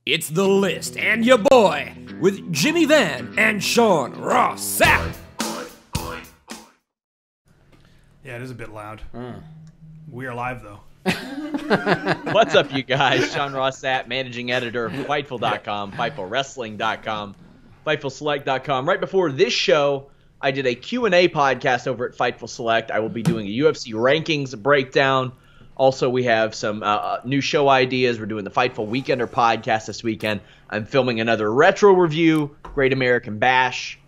It's The List and your boy with Jimmy Van and Sean Ross Sapp. Yeah, it is a bit loud. We are live, though. What's up, you guys? Sean Ross Sapp, managing editor of Fightful.com, FightfulWrestling.com, FightfulSelect.com. Right before this show, I did a Q&A podcast over at Fightful Select. I will be doing a UFC rankings breakdown. Also, we have some new show ideas. We're doing the Fightful Weekender podcast this weekend. I'm filming another retro review, Great American Bash,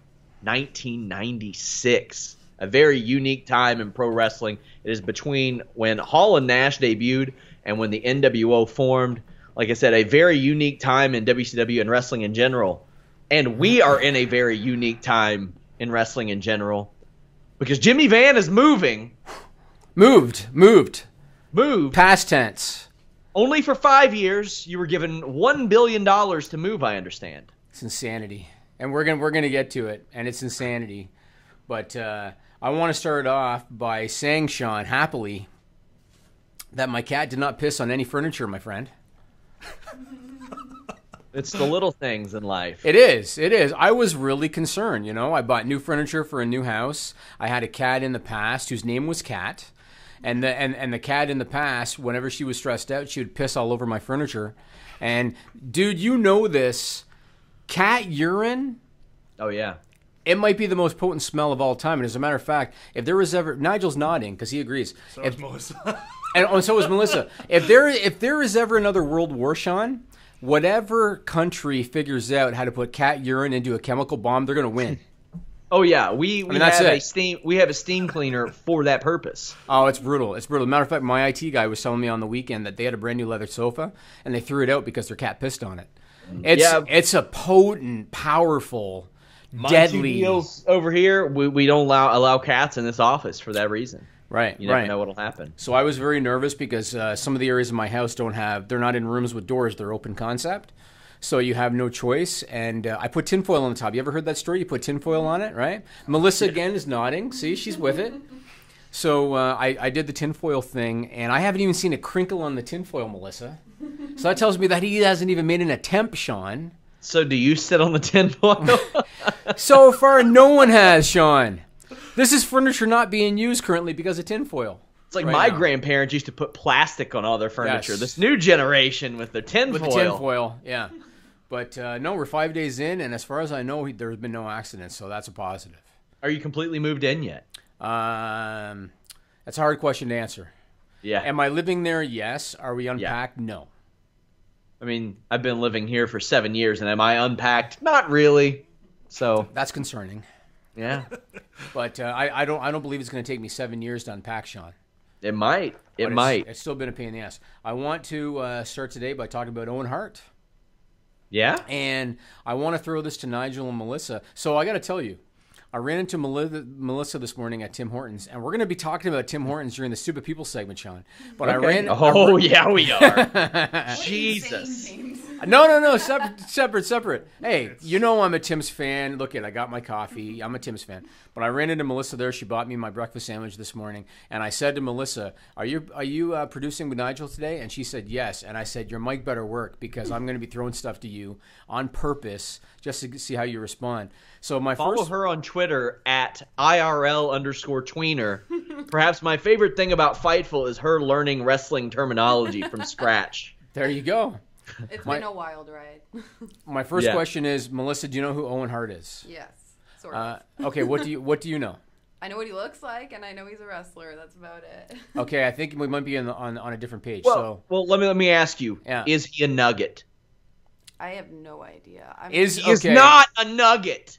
1996. A very unique time in pro wrestling. It is between when Hall and Nash debuted and when the NWO formed. Like I said, a very unique time in WCW and wrestling in general. And we are in a very unique time in wrestling in general because Jimmy Van is moving. Moved. Past tense. Only for 5 years. You were given $1 billion to move, I understand. It's insanity. And we're gonna get to it, and it's insanity. But I want to start off by saying, Sean, happily, that my cat did not piss on any furniture, my friend. It's the little things in life. It is. I was really concerned, I bought new furniture for a new house. I had a cat in the past whose name was Cat. And the cat in the past, whenever she was stressed out, she would piss all over my furniture. And, dude, you know this. Cat urine? Oh, yeah. It might be the most potent smell of all time. And as a matter of fact, if there was ever... Nigel's nodding because he agrees. So is Melissa. And so is Melissa. If there is ever another world war, Sean, whatever country figures out how to put cat urine into a chemical bomb, they're going to win. Oh yeah, we have a steam cleaner for that purpose. Oh, it's brutal. Matter of fact, my IT guy was telling me on the weekend that they had a brand new leather sofa and they threw it out because their cat pissed on it. It's a potent, powerful, deadly. Deals over here, we don't allow cats in this office for that reason. Right, you never know what'll happen. So I was very nervous because some of the areas of my house they're not in rooms with doors; they're open concept. So you have no choice, and I put tinfoil on the top. You ever heard that story? You put tinfoil on it, right? Melissa, again, is nodding. See, she's with it. So I did the tinfoil thing, and I haven't even seen a crinkle on the tinfoil, Melissa. So that tells me that he hasn't even made an attempt, Sean. So do you sit on the tinfoil? So far, no one has, Sean. This is furniture not being used currently because of tinfoil. It's like my grandparents used to put plastic on all their furniture. Yes. This new generation with their tinfoil. With the tinfoil, yeah. But no, we're 5 days in, and as far as I know, there's been no accidents, so that's a positive. Are you completely moved in yet? That's a hard question to answer. Yeah. Am I living there? Yes. Are we unpacked? Yeah. No. I mean, I've been living here for 7 years, and am I unpacked? Not really. So that's concerning. Yeah. But I don't believe it's going to take me 7 years to unpack, Sean. It might. It's still been a pain in the ass. I want to start today by talking about Owen Hart. Yeah? And I want to throw this to Nigel and Melissa. So I got to tell you, I ran into Melissa this morning at Tim Hortons, and we're going to be talking about Tim Hortons during the Stupid People segment, Sean. But okay. Yeah, we are. Jesus. No. Separate. Hey, I'm a Tim's fan. Look, I got my coffee. I'm a Tim's fan. But I ran into Melissa there. She bought me my breakfast sandwich this morning. And I said to Melissa, are you producing with Nigel today? And she said, yes. And I said, your mic better work because I'm going to be throwing stuff to you on purpose just to see how you respond. So Follow her on Twitter at IRL_tweener. Perhaps my favorite thing about Fightful is her learning wrestling terminology from scratch. There you go. It's been a wild ride. My first question is, Melissa, do you know who Owen Hart is? Yes, sort of. Okay, what do you know? I know what he looks like, and I know he's a wrestler. That's about it. Okay, I think we might be on a different page. Well, let me ask you: is he a nugget? I have no idea. He is not a nugget.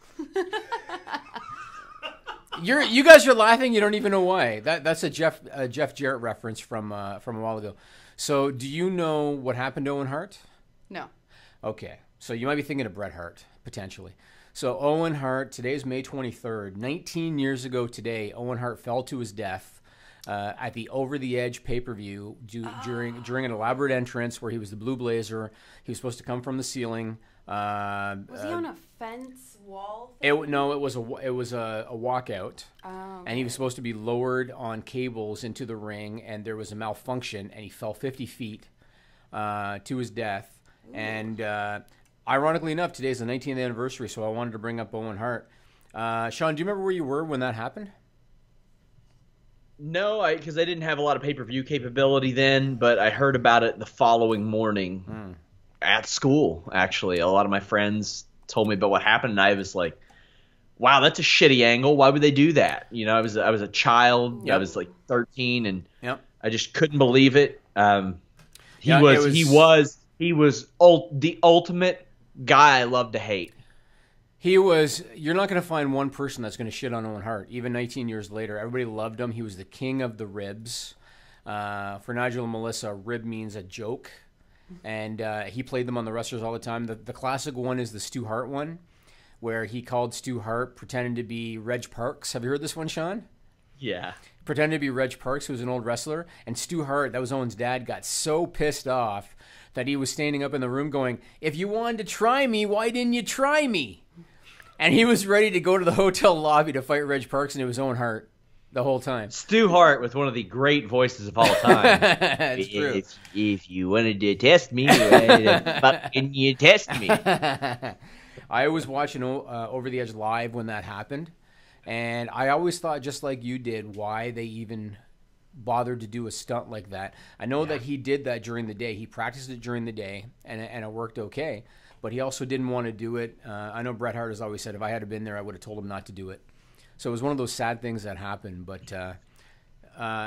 You guys are laughing. You don't even know why. That's a Jeff Jarrett reference from a while ago. So, do you know what happened to Owen Hart? No. Okay. So, you might be thinking of Bret Hart, potentially. So, Owen Hart, today's May 23rd. 19 years ago today, Owen Hart fell to his death at the Over the Edge pay-per-view during an elaborate entrance where he was the Blue Blazer. He was supposed to come from the ceiling. Was he on a fence wall thing? It was a walkout. Oh, okay. And he was supposed to be lowered on cables into the ring, and there was a malfunction, and he fell 50 feet to his death. And ironically enough, today's the 19th anniversary, so I wanted to bring up Owen Hart. Sean, do you remember where you were when that happened? No, because I didn't have a lot of pay-per-view capability then, but I heard about it the following morning at school, actually. A lot of my friends told me about what happened, and I was like, wow, that's a shitty angle. Why would they do that? You know, I was a child. Yep. I was like 13, and I just couldn't believe it. He was the ultimate guy I love to hate. He was. You're not going to find one person that's going to shit on Owen Hart. Even 19 years later, everybody loved him. He was the king of the ribs. For Nigel and Melissa, rib means a joke, and he played them on the wrestlers all the time. The classic one is the Stu Hart one, where he called Stu Hart pretending to be Reg Parks. Have you heard this one, Sean? Yeah. Pretending to be Reg Parks, who was an old wrestler, and Stu Hart, that was Owen's dad, got so pissed off that he was standing up in the room going, "If you wanted to try me, why didn't you try me?" And he was ready to go to the hotel lobby to fight Reg Parks, and it was Owen Hart the whole time. Stu Hart with one of the great voices of all time. That's true. If you wanted to test me, why fucking you test me? I was watching Over the Edge live when that happened, and I always thought, just like you did, why they even bothered to do a stunt like that. I know that he did that during the day. He practiced it during the day, and it worked okay. But he also didn't want to do it. I know Bret Hart has always said, if I had been there, I would have told him not to do it. So it was one of those sad things that happened. But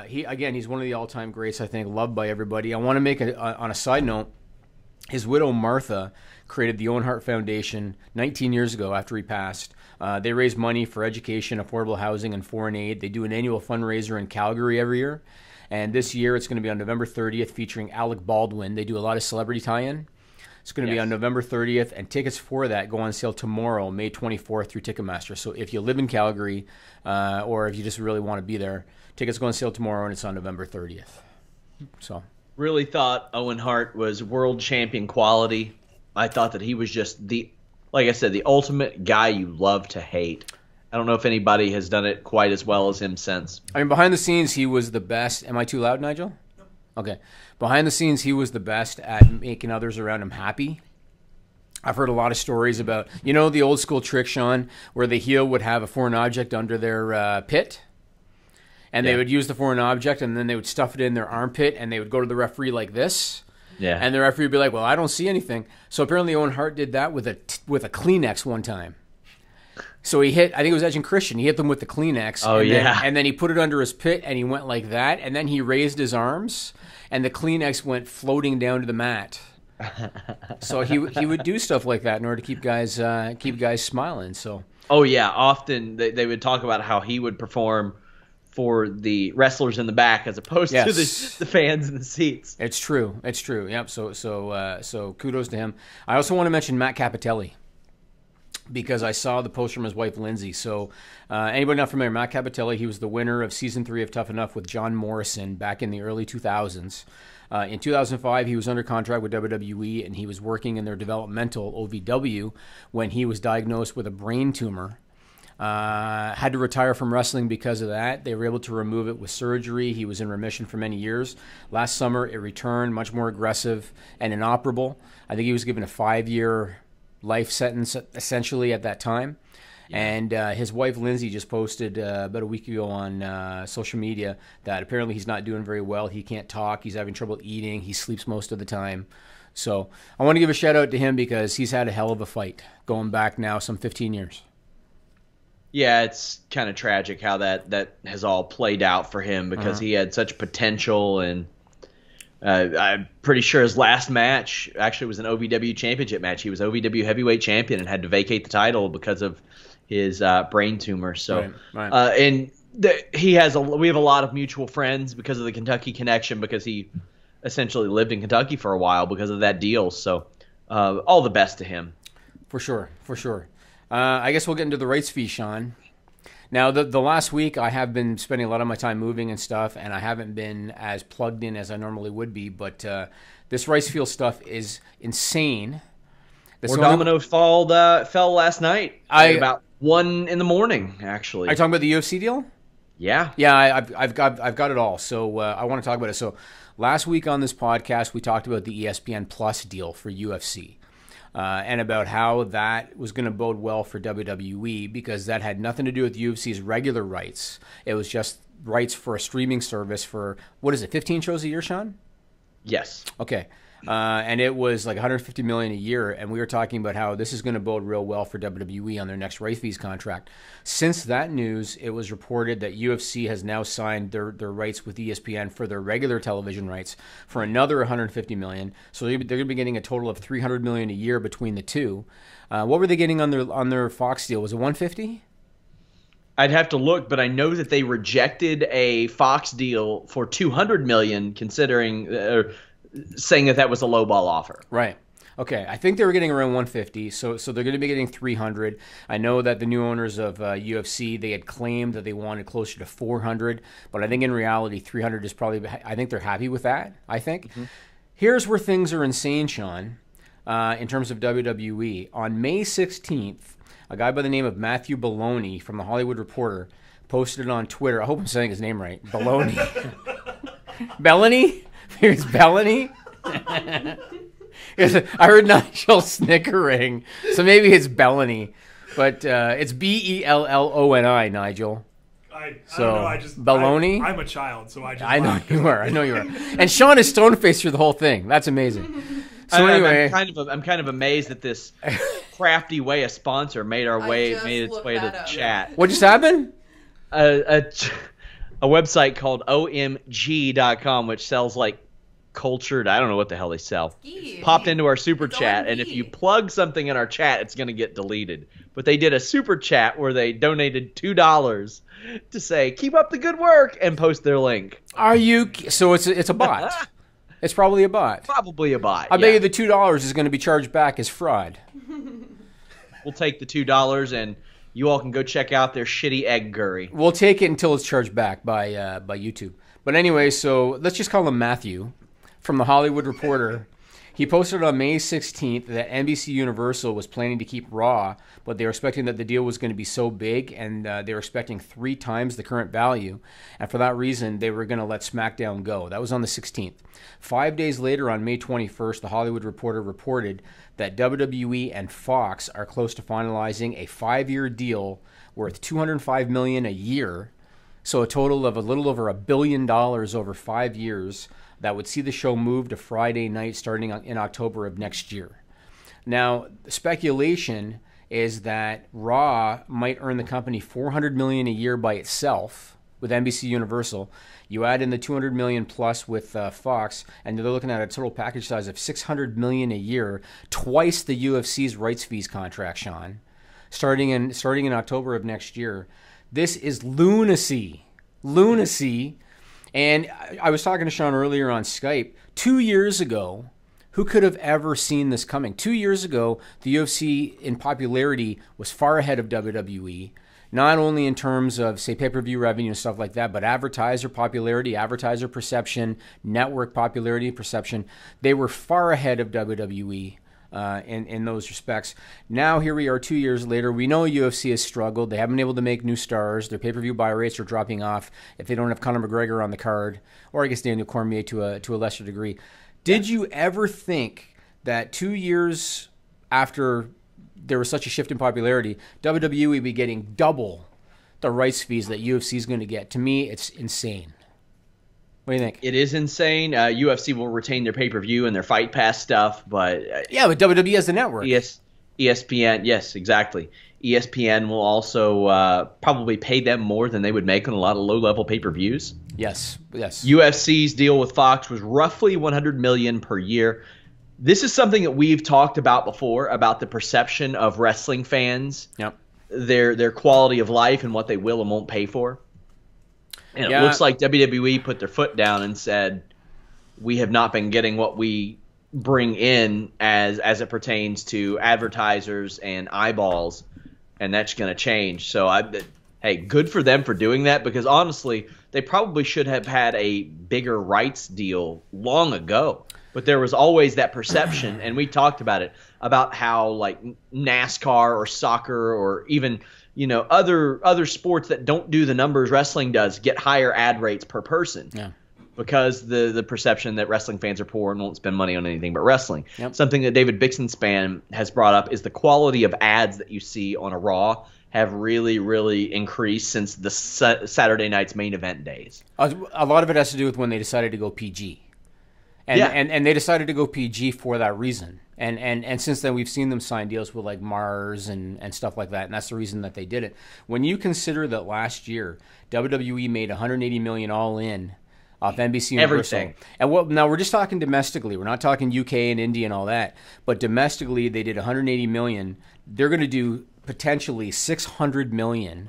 he's one of the all-time greats, I think, loved by everybody. I want to make on a side note, his widow, Martha, created the Owen Hart Foundation 19 years ago after he passed. They raise money for education, affordable housing, and foreign aid. They do an annual fundraiser in Calgary every year. And this year it's going to be on November 30th featuring Alec Baldwin. They do a lot of celebrity tie-in. It's going to be on November 30th, and tickets for that go on sale tomorrow, May 24th, through Ticketmaster. So if you live in Calgary or if you just really want to be there, tickets go on sale tomorrow, and it's on November 30th. So really thought Owen Hart was world champion quality. I thought that he was just like I said, the ultimate guy you love to hate. I don't know if anybody has done it quite as well as him since. I mean, behind the scenes, he was the best. Am I too loud, Nigel? No. Okay. Behind the scenes, he was the best at making others around him happy. I've heard a lot of stories about, the old school trick, Sean, where the heel would have a foreign object under their pit, and they would use the foreign object, and then they would stuff it in their armpit, and they would go to the referee like this. Yeah. And the referee would be like, well, I don't see anything. So apparently Owen Hart did that with a Kleenex one time. So he hit, I think it was Edge and Christian, he hit them with the Kleenex. And then he put it under his pit, and he went like that, and then he raised his arms, and the Kleenex went floating down to the mat. So he would do stuff like that in order to keep guys smiling. So. Oh yeah, often they would talk about how he would perform for the wrestlers in the back as opposed to the fans in the seats. It's true. Yep. So kudos to him. I also want to mention Matt Cappotelli, because I saw the post from his wife, Lindsay. So anybody not familiar, Matt Cappotelli, he was the winner of Season 3 of Tough Enough with John Morrison back in the early 2000s. In 2005, he was under contract with WWE, and he was working in their developmental OVW when he was diagnosed with a brain tumor. Had to retire from wrestling because of that. They were able to remove it with surgery. He was in remission for many years. Last summer, it returned, much more aggressive and inoperable. I think he was given a 5-year life sentence essentially at that time. And his wife Lindsay just posted about a week ago on social media that apparently he's not doing very well. He can't talk. He's having trouble eating. He sleeps most of the time. So I want to give a shout out to him because he's had a hell of a fight going back now some 15 years. Yeah, it's kind of tragic how that has all played out for him because he had such potential, and I'm pretty sure his last match actually was an OVW championship match. He was OVW heavyweight champion and had to vacate the title because of his brain tumor. So, right. We have a lot of mutual friends because of the Kentucky connection, because he essentially lived in Kentucky for a while because of that deal. So, all the best to him. For sure. I guess we'll get into the rights fee, Sean. Now, the last week, I have been spending a lot of my time moving and stuff, and I haven't been as plugged in as I normally would be, but this rights fee stuff is insane. Dominoes fell last night at about 1 a.m, actually. Are you talking about the UFC deal? Yeah. Yeah, I've got it all. So I want to talk about it. So last week on this podcast, we talked about the ESPN Plus deal for UFC. And about how that was going to bode well for WWE because that had nothing to do with UFC's regular rights. It was just rights for a streaming service for, 15 shows a year, Sean? Yes. Okay. And it was like $150 million a year, and we were talking about how this is going to bode real well for WWE on their next rights fees contract. Since that news, it was reported that UFC has now signed their rights with ESPN for their regular television rights for another $150 million. So they're going to be getting a total of $300 million a year between the two. What were they getting on their Fox deal? Was it $150? I'd have to look, but I know that they rejected a Fox deal for $200 million, considering. Saying that was a lowball offer. Right. Okay. I think they were getting around 150, so they're going to be getting 300. I know that the new owners of UFC, they had claimed that they wanted closer to 400, but I think in reality 300 is probably. I think they're happy with that. I think. Mm-hmm. Here's where things are insane, Sean. In terms of WWE, on May 16th, a guy by the name of Matthew Belloni from the Hollywood Reporter posted on Twitter. I hope I'm saying his name right. Belloni. Belloni. Here's Belloni. I heard Nigel snickering, so maybe it's Belloni, but it's Belloni, Nigel. I don't know. Belloni. I'm a child, so I know you are. And Sean is stone faced through the whole thing. That's amazing. So anyway, I'm kind of amazed that this crafty way a sponsor made its way to the chat. What just happened? A website called OMG.com, which sells like cultured, I don't know what the hell they sell, popped into our super chat. And if you plug something in our chat, it's going to get deleted. But they did a super chat where they donated $2 to say, keep up the good work, and post their link. Are you? So it's a bot. It's probably a bot. Probably a bot. I bet you the $2 is going to be charged back as fraud. We'll take the $2 and you all can go check out their shitty egg curry. We'll take it until it's charged back by YouTube. But anyway, so let's just call him Matthew from the Hollywood Reporter. He posted on May 16th that NBC Universal was planning to keep Raw, but they were expecting that the deal was going to be so big, and they were expecting 3 times the current value. And for that reason, they were going to let SmackDown go. That was on the 16th. 5 days later, on May 21st, the Hollywood Reporter reported that WWE and Fox are close to finalizing a 5-year deal worth $205 million a year, so a total of a little over $1 billion over 5 years that would see the show move to Friday night starting in October of next year. Now, the speculation is that Raw might earn the company $400 million a year by itself with NBC Universal. You add in the $200 million plus with Fox, and they're looking at a total package size of $600 million a year, twice the UFC's rights fees contract, Sean, starting in October of next year. This is lunacy. And I was talking to Sean earlier on Skype. 2 years ago, who could have ever seen this coming? 2 years ago, the UFC in popularity was far ahead of WWE. Not only in terms of, say, pay-per-view revenue and stuff like that, but advertiser popularity, advertiser perception, network popularity and perception. They were far ahead of WWE in those respects. Now, here we are 2 years later. We know UFC has struggled. They haven't been able to make new stars. Their pay-per-view buy rates are dropping off if they don't have Conor McGregor on the card, or I guess Daniel Cormier to a lesser degree. Did you ever think that 2 years after there was such a shift in popularity, WWE would be getting double the rights fees that UFC is going to get? To me, it's insane. What do you think? It is insane. UFC will retain their pay-per-view and their Fight Pass stuff, but but WWE has the network. ESPN, yes, exactly. ESPN will also probably pay them more than they would make on a lot of low-level pay-per-views. Yes. UFC's deal with Fox was roughly $100 million per year. This is something that we've talked about before, about the perception of wrestling fans, their quality of life and what they will and won't pay for. And it looks like WWE put their foot down and said, we have not been getting what we bring in as it pertains to advertisers and eyeballs, and that's going to change. So, hey, good for them for doing that, because honestly, they probably should have had a bigger rights deal long ago. But there was always that perception, and we talked about it, about how like NASCAR or soccer or even other sports that don't do the numbers wrestling does get higher ad rates per person. Yeah. Because the perception that wrestling fans are poor and won't spend money on anything but wrestling. Yep. Something that David Bixenspan has brought up is the quality of ads that you see on a Raw have really, really increased since the Saturday night's main event days. A lot of it has to do with when they decided to go PG. And they decided to go PG for that reason. And since then, we've seen them sign deals with like Mars and stuff like that, and that's the reason that they did it. When you consider that last year, WWE made $180 million all in off NBC Universal. Everything. And now we're just talking domestically. We're not talking UK and India and all that. But domestically, they did $180 million. They're going to do potentially $600 million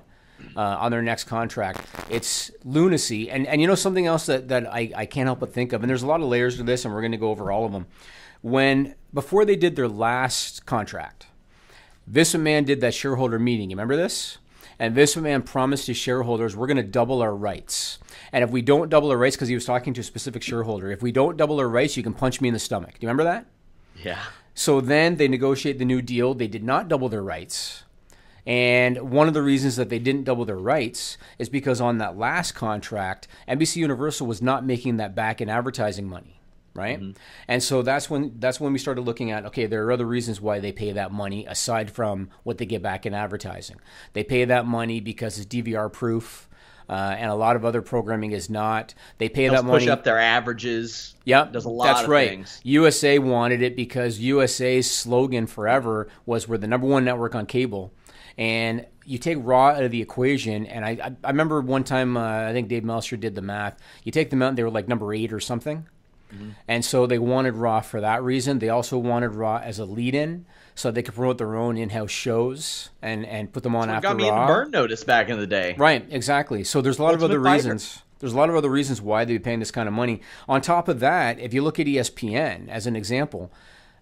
on their next contract. It's lunacy. And something else that I can't help but think of, and there's a lot of layers to this, and we're going to go over all of them. Before they did their last contract, Vince McMahon did that shareholder meeting. You remember this? And Vince McMahon promised his shareholders, we're going to double our rights. And if we don't double our rights, because he was talking to a specific shareholder, if we don't double our rights, you can punch me in the stomach. Do you remember that? Yeah. So then they negotiate the new deal. They did not double their rights. And one of the reasons that they didn't double their rights is because on that last contract, NBC Universal was not making that back in advertising money. Right? Mm-hmm. And so that's when we started looking at, okay, there are other reasons why they pay that money aside from what they get back in advertising. They pay that money because it's DVR proof, and a lot of other programming is not. They pay that money. Push up their averages. Yep, does a lot of things. USA wanted it because USA's slogan forever was we're the #1 network on cable. And you take Raw out of the equation, and I remember one time, I think Dave Meltzer did the math. You take them out, and they were like number 8 or something. Mm-hmm. And so they wanted Raw for that reason. They also wanted Raw as a lead-in so they could promote their own in-house shows and put them on after Raw. Got me in the Burn Notice back in the day. Right, exactly. So there's a lot of other reasons. There's a lot of other reasons why they'd be paying this kind of money. On top of that, if you look at ESPN as an example,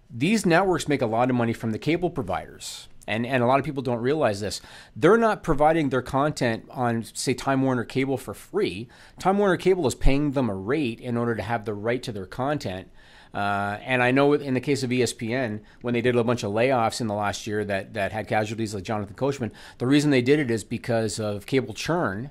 these networks make a lot of money from the cable providers. And a lot of people don't realize this. They're not providing their content on, say, Time Warner Cable for free. Time Warner Cable is paying them a rate in order to have the right to their content. And I know in the case of ESPN, when they did a bunch of layoffs in the last year that had casualties like Jonathan Coachman, the reason they did it is because of cable churn.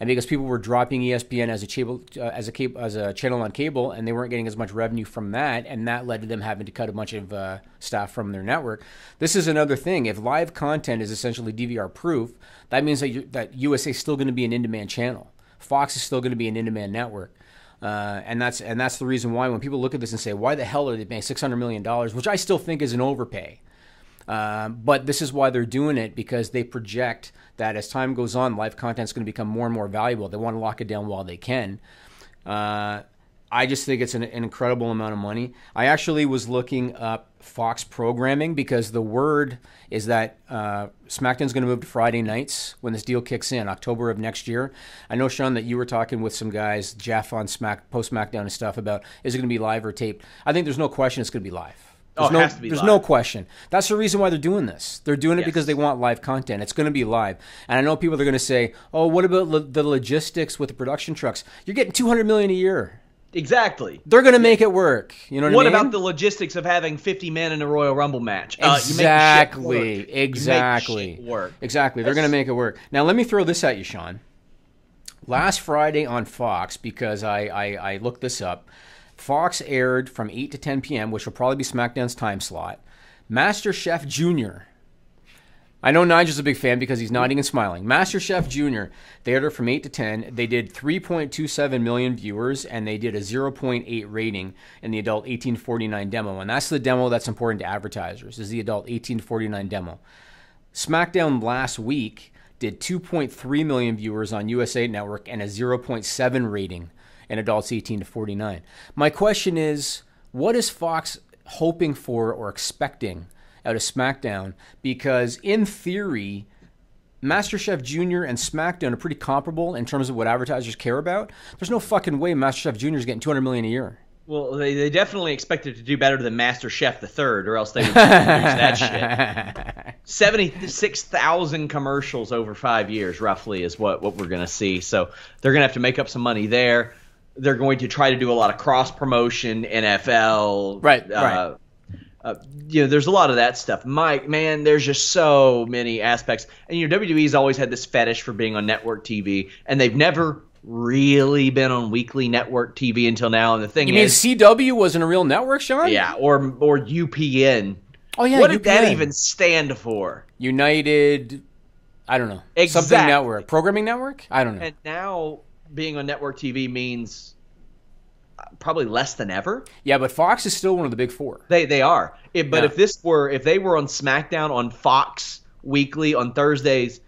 And because people were dropping ESPN as a channel on cable, and they weren't getting as much revenue from that, and that led to them having to cut a bunch of staff from their network. This is another thing. If live content is essentially DVR proof, that means that USA is still going to be an in-demand channel. Fox is still going to be an in-demand network. And that's the reason why when people look at this and say, why the hell are they paying $600 million, which I still think is an overpay. But this is why they're doing it, because they project that as time goes on, live content is going to become more and more valuable. They want to lock it down while they can. I just think it's an incredible amount of money. I actually was looking up Fox programming because the word is that SmackDown's going to move to Friday nights when this deal kicks in, October of next year. I know, Sean, that you were talking with some guys, Jeff on post-SmackDown and stuff, about is it going to be live or taped. I think there's no question it's going to be live. There's no question. That's the reason why they're doing this. They're doing it because they want live content. It's going to be live. And I know people are going to say, oh, what about the logistics with the production trucks? You're getting $200 million a year. Exactly. They're going to make it work. You know what I mean? What about the logistics of having 50 men in a Royal Rumble match? Exactly. Exactly. Work. Exactly. They're going to make it work. Now, let me throw this at you, Sean. Last Friday on Fox, because I looked this up, Fox aired from 8 to 10 p.m., which will probably be SmackDown's time slot, MasterChef Jr. I know Nigel's a big fan because he's nodding and smiling. MasterChef Jr., they aired it from 8 to 10. They did 3.27 million viewers, and they did a 0.8 rating in the adult 1849 demo. And that's the demo that's important to advertisers, is the adult 1849 demo. SmackDown last week did 2.3 million viewers on USA Network and a 0.7 rating in adults 18 to 49. My question is, what is Fox hoping for or expecting out of SmackDown? Because in theory, MasterChef Jr. and SmackDown are pretty comparable in terms of what advertisers care about. There's no fucking way MasterChef Jr. is getting $200 million a year. Well, they definitely expected to do better than MasterChef the Third, or else they would produce that shit. 76,000 commercials over 5 years, roughly, is what we're going to see. So they're going to have to make up some money there. They're going to try to do a lot of cross-promotion, NFL. Right. There's a lot of that stuff. Mike, man, there's just so many aspects. And WWE's always had this fetish for being on network TV, and they've never really been on weekly network TV until now. And the thing is, you mean CW wasn't a real network, Sean? Yeah, or UPN. Oh yeah, what UPN. did that even stand for? United, I don't know. Exactly. Something network, programming network. I don't know. And now being on network TV means probably less than ever. Yeah, but Fox is still one of the big four. They are. If they were on SmackDown on Fox weekly on Thursdays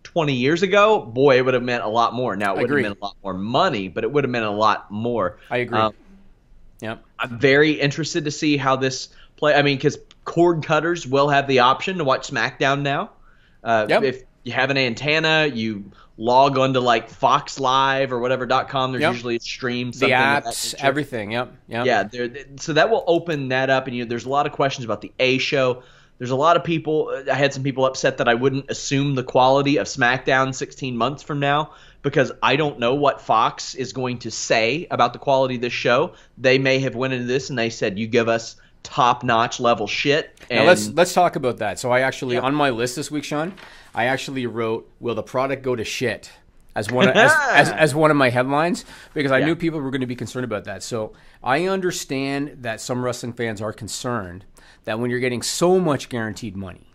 20 years ago, boy, it would have meant a lot more. Now, it would have meant a lot more money, but it would have meant a lot more. I agree. Yep. I'm very interested to see how this play. I mean, because cord cutters will have the option to watch SmackDown now. If you have an antenna, you log onto like Fox Live or whatever.com. There's usually a stream. The apps, everything. Yep. Yeah. So that will open that up. And there's a lot of questions about the A show. There's a lot of people. I had some people upset that I wouldn't assume the quality of SmackDown 16 months from now, because I don't know what Fox is going to say about the quality of this show. They may have went into this and they said, you give us top-notch level shit. And now let's talk about that. So I actually, on my list this week, Sean, I actually wrote, will the product go to shit? As one of my headlines, because I knew people were going to be concerned about that. So I understand that some wrestling fans are concerned that when you're getting so much guaranteed money,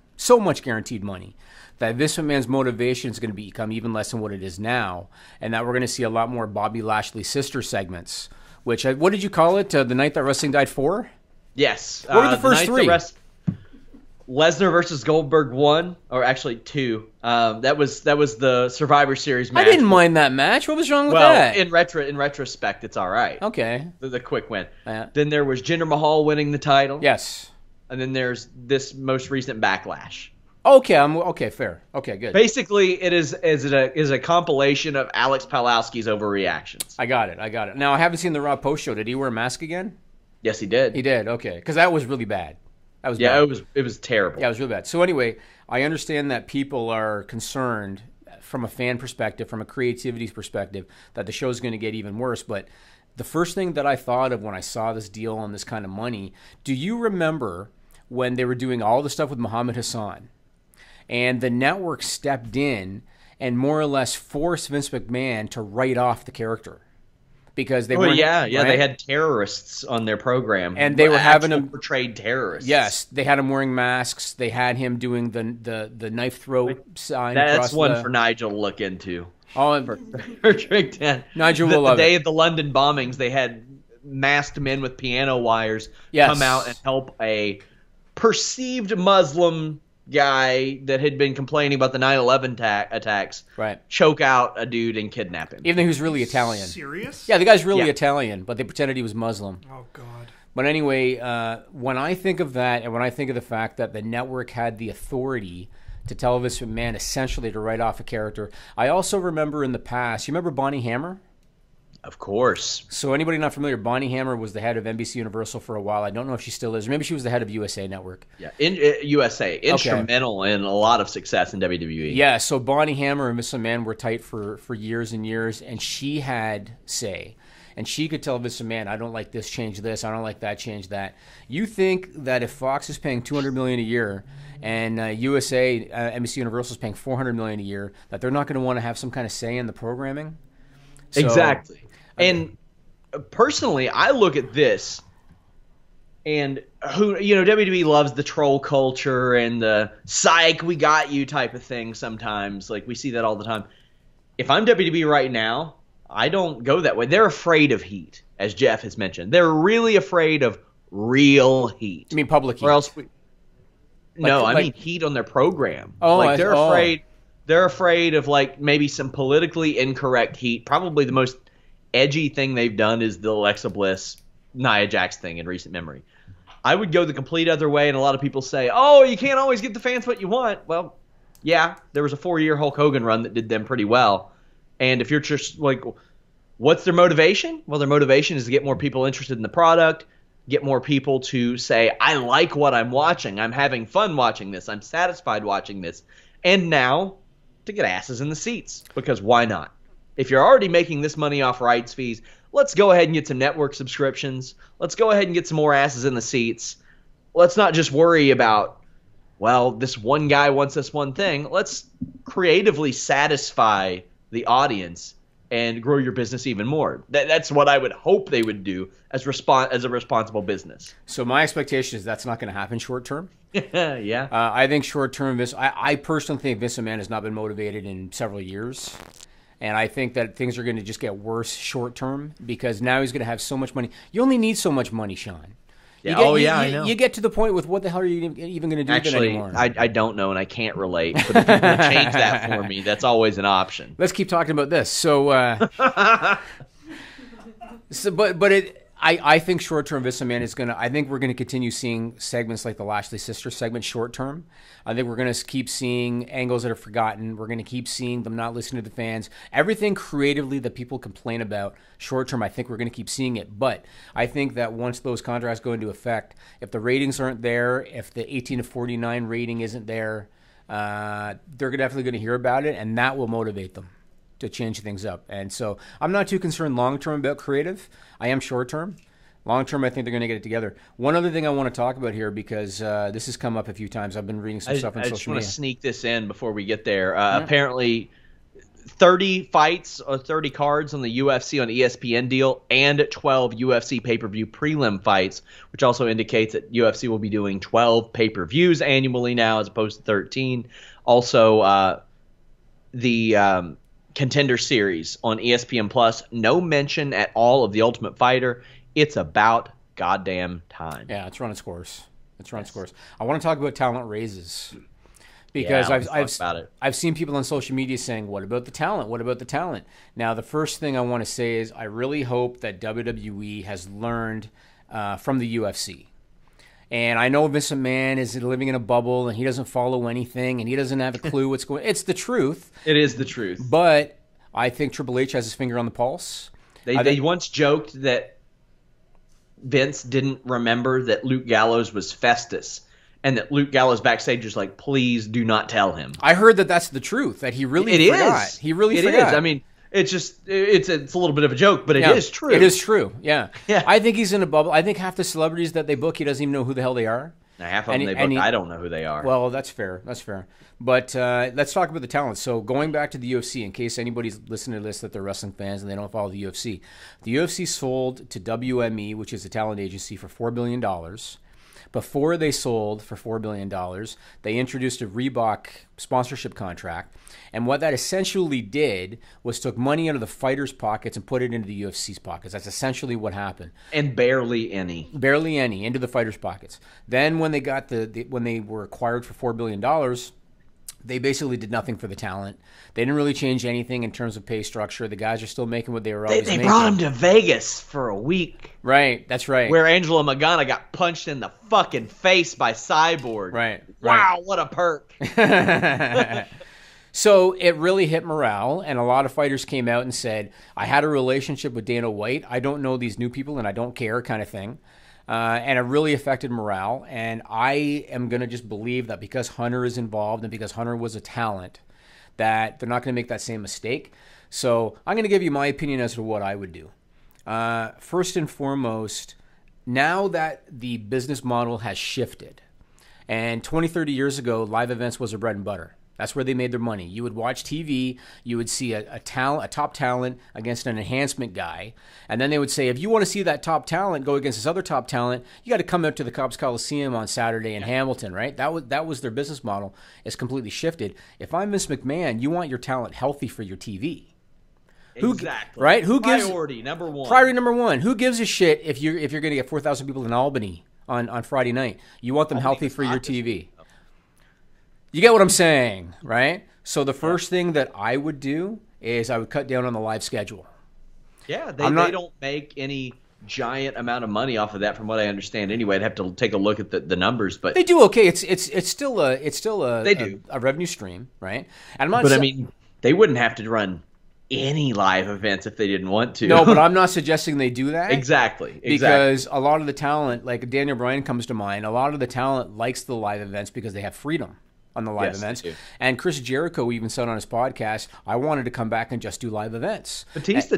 that Vince McMahon's motivation is going to become even less than what it is now, and that we're going to see a lot more Bobby Lashley sister segments. Which, what did you call it? The night that wrestling died 4? Yes. What were the first 3? Lesnar versus Goldberg 1, or actually 2. That was the Survivor Series match. I didn't mind that match. What was wrong with that? In retrospect, it's all right. Okay. The quick win. Then there was Jinder Mahal winning the title. Yes. And then there's this most recent Backlash. Okay, fair. Okay, good. Basically, it is a compilation of Alex Palowski's overreactions. I got it. Now, I haven't seen the Raw post show. Did he wear a mask again? Yes, he did. He did. Okay, because that was really bad. Bad. It was terrible. Yeah, it was really bad. So anyway, I understand that people are concerned from a fan perspective, from a creativity perspective, that the show is going to get even worse. But the first thing that I thought of when I saw this deal on this kind of money, do you remember when they were doing all the stuff with Muhammad Hassan, and the network stepped in and more or less forced Vince McMahon to write off the character? Because they were right? They had terrorists on their program, and they were having them portrayed terrorists. Yes, they had him wearing masks. They had him doing the knife throat sign. That's one for Nigel to look into. Oh, for Trick 10. Nigel will love it. The day of the London bombings, they had masked men with piano wires come out and help a perceived Muslim guy that had been complaining about the 9/11 attacks, choke out a dude and kidnap him. Even though he was really Italian. Serious? Yeah, the guy's really Italian, but they pretended he was Muslim. Oh, God. But anyway, when I think of that, and when I think of the fact that the network had the authority to tell Vince McMahon essentially to write off a character, I also remember in the past, you remember Bonnie Hammer? Of course. So anybody not familiar, Bonnie Hammer was the head of NBC Universal for a while. I don't know if she still is. Or maybe she was the head of USA Network. Yeah, USA. Instrumental in a lot of success in WWE. Yeah, so Bonnie Hammer and Vince McMahon were tight for years and years, and she had say. And she could tell Vince McMahon, I don't like this, change this. I don't like that, change that. You think that if Fox is paying $200 million a year and USA, NBC Universal is paying $400 million a year, that they're not going to want to have some kind of say in the programming? So, exactly. And personally, I look at this, and WWE loves the troll culture and the psych, we got you type of thing sometimes. Like, we see that all the time. If I'm WWE right now, I don't go that way. They're afraid of heat, as Jeff has mentioned. They're really afraid of real heat. You mean public heat? Or else I mean heat on their program. Oh, like they're afraid. They're afraid of like maybe some politically incorrect heat. Probably the most edgy thing they've done is the Alexa Bliss, Nia Jax thing in recent memory. I would go the complete other way, and a lot of people say, oh, you can't always get the fans what you want. Well, yeah, there was a 4-year Hulk Hogan run that did them pretty well. And if you're just like, what's their motivation? Well, their motivation is to get more people interested in the product, get more people to say, I like what I'm watching. I'm having fun watching this. I'm satisfied watching this. And now to get asses in the seats, because why not? If you're already making this money off rights fees, let's go ahead and get some network subscriptions. Let's go ahead and get some more asses in the seats. let's not just worry about, well, this one guy wants this one thing. Let's creatively satisfy the audience and grow your business even more. That's what I would hope they would do as a responsible business. So my expectation is that's not going to happen short term. Yeah. I think short term, I personally think Vince McMahon has not been motivated in several years. And I think that things are going to just get worse short term because now he's going to have so much money. You only need so much money, Sean. Yeah. I know. You get to the point with what the hell are you even going to do with it anymore? I don't know, and I can't relate. But if you can change that for me, that's always an option. Let's keep talking about this. So, I think short term, Vince McMahon is going to. I think we're going to continue seeing segments like the Lashley Sisters segment short term. I think we're going to keep seeing angles that are forgotten. We're going to keep seeing them not listening to the fans. Everything creatively that people complain about short term, I think we're going to keep seeing it. But I think that once those contracts go into effect, if the ratings aren't there, if the 18 to 49 rating isn't there, they're definitely going to hear about it, and that will motivate them to change things up. And so I'm not too concerned long term about creative. I am short term. Long term, I think they're going to get it together. One other thing I want to talk about here, because this has come up a few times. I've been reading some stuff on social media. I just want to sneak this in before we get there. Apparently, 30 fights or 30 cards on the UFC on ESPN deal and 12 UFC pay-per-view prelim fights, which also indicates that UFC will be doing 12 pay-per-views annually now as opposed to 13. Also, the Contender Series on ESPN Plus, no mention at all of The Ultimate Fighter. It's about goddamn time. Yeah, it's run its course. I want to talk about talent raises because I've seen people on social media saying, "What about the talent? What about the talent?" Now, the first thing I want to say is I really hope that WWE has learned from the UFC. And I know Vince McMahon is living in a bubble and he doesn't follow anything and he doesn't have a clue what's going on. It's the truth. It is the truth. But I think Triple H has his finger on the pulse. They once joked that Vince didn't remember that Luke Gallows was Festus and that Luke Gallows backstage was like, please do not tell him. I heard that that's the truth, that he really forgot. He really forgot. It is. I mean, it's a little bit of a joke, but it is true. It is true, yeah. Yeah. I think he's in a bubble. I think half the celebrities that they book, he doesn't even know who the hell they are. Now, half of them they book, I don't know who they are. Well, that's fair. But let's talk about the talent. So going back to the UFC, in case anybody's listening to this that they're wrestling fans and they don't follow the UFC sold to WME, which is a talent agency, for $4 billion. Before they sold for $4 billion, they introduced a Reebok sponsorship contract. And what that essentially did was took money out of the fighters' pockets and put it into the UFC's pockets. That's essentially what happened. And barely any. Barely any into the fighters' pockets. Then when they got when they were acquired for $4 billion, they basically did nothing for the talent. They didn't really change anything in terms of pay structure. The guys are still making what they were always making. They brought him to Vegas for a week. Right, that's right. Where Angelo Magana got punched in the fucking face by Cyborg. Right. Wow, what a perk. So it really hit morale, and a lot of fighters came out and said, I had a relationship with Dana White. I don't know these new people, and I don't care kind of thing. And it really affected morale. And I am going to just believe that because Hunter is involved and because Hunter was a talent, that they're not going to make that same mistake. So I'm going to give you my opinion as to what I would do. First and foremost, now that the business model has shifted, and 20, 30 years ago, live events was their bread and butter. That's where they made their money. You would watch TV, you would see a top talent against an enhancement guy, and then they would say, if you want to see that top talent go against this other top talent, you got to come out to the Copps Coliseum on Saturday in Hamilton, right? That was their business model. It's completely shifted. If I'm Vince McMahon, you want your talent healthy for your TV. Exactly. Right? Priority number one. Priority number one. Who gives a shit if you're going to get 4,000 people in Albany on Friday night? You want them healthy for your TV. You get what I'm saying, right? So the first thing that I would do is I would cut down on the live schedule. Yeah, they don't make any giant amount of money off of that, from what I understand. Anyway, I'd have to take a look at the numbers, but they do okay. It's still a revenue stream, right? And I mean, they wouldn't have to run any live events if they didn't want to. No, but I'm not suggesting they do that. Exactly. Because a lot of the talent, like Daniel Bryan comes to mind, a lot of the talent likes the live events because they have freedom. on the live events. And Chris Jericho even said on his podcast, I wanted to come back and just do live events. Batista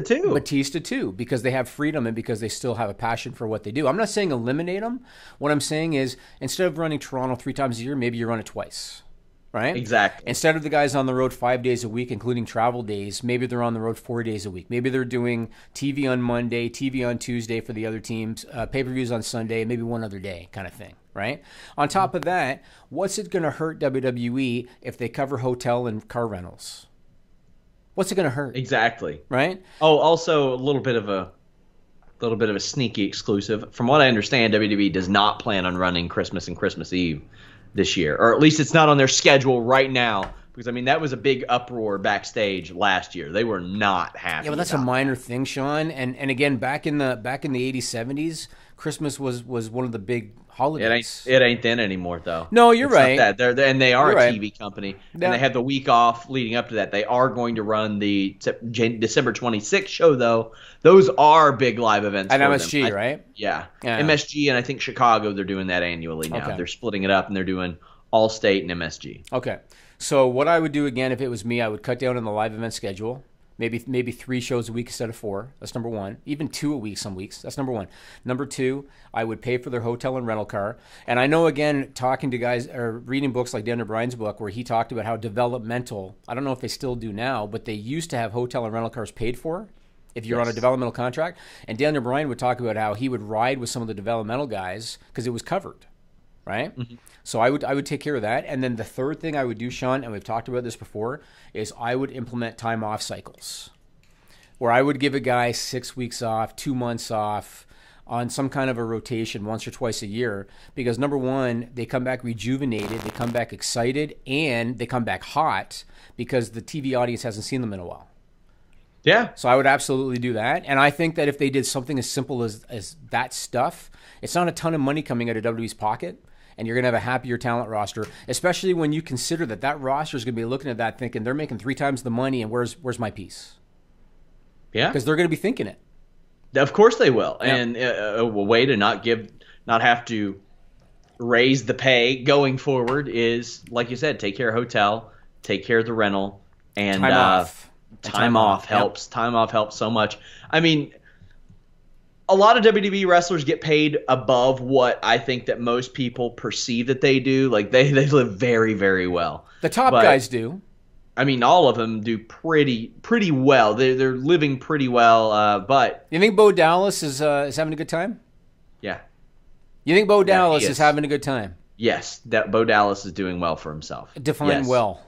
too, because they have freedom and because they still have a passion for what they do. I'm not saying eliminate them. What I'm saying is instead of running Toronto 3 times a year, maybe you run it twice. Right? Exactly. Instead of the guys on the road 5 days a week, including travel days, maybe they're on the road 4 days a week. Maybe they're doing TV on Monday, TV on Tuesday for the other teams, pay-per-views on Sunday, maybe one other day kind of thing, right? On top of that, what's it going to hurt WWE if they cover hotel and car rentals? What's it going to hurt? Exactly. Right? Oh, also a little bit of a sneaky exclusive. From what I understand, WWE does not plan on running Christmas and Christmas Eve this year, or at least it's not on their schedule right now, because I mean that was a big uproar backstage last year. They were not happy. Yeah, but that's a minor thing, Sean. And again, back in the 80s, 70s, Christmas was one of the big holidays. It ain't then anymore, though. No, you're it's right. Not that. They are you're a right. TV company, and they have the week off leading up to that. They are going to run the December 26th show, though. Those are big live events. At for MSG, them. right? Yeah. MSG, and I think Chicago, they're doing that annually now. Okay. They're splitting it up, and they're doing All-State and MSG. Okay. So what I would do, again, if it was me, I would cut down on the live event schedule. Maybe 3 shows a week instead of 4. That's number one. Even 2 a week some weeks. That's number one. Number 2, I would pay for their hotel and rental car. And I know, again, talking to guys or reading books like Dan O'Brien's book where he talked about how developmental, I don't know if they still do now, but they used to have hotel and rental cars paid for if you're on a developmental contract. And Dan O'Brien would talk about how he would ride with some of the developmental guys because it was covered. Right? Mm-hmm. So I would take care of that. And then the third thing I would do, Sean, and we've talked about this before, is I would implement time off cycles where I would give a guy 6 weeks off, 2 months off on some kind of a rotation once or twice a year because, number one, they come back rejuvenated, they come back excited, and they come back hot because the TV audience hasn't seen them in a while. Yeah. So I would absolutely do that. And I think that if they did something as simple as that stuff, it's not a ton of money coming out of WWE's pocket. And you're going to have a happier talent roster, especially when you consider that roster is going to be looking at that thinking they're making 3 times the money and where's my piece? Yeah. Because they're going to be thinking it. Of course they will. Yeah. And a way to not have to raise the pay going forward is, like you said, take care of hotel, take care of the rental, and time off. Time off helps. Yep. Time off helps so much. I mean, a lot of WWE wrestlers get paid above what I think that most people perceive that they do. Like they live very, very well. The top guys do. I mean, all of them do pretty well. They're living pretty well. But you think Bo Dallas is having a good time? Yeah. You think Bo Dallas is having a good time? Yes, that Bo Dallas is doing well for himself. Define well.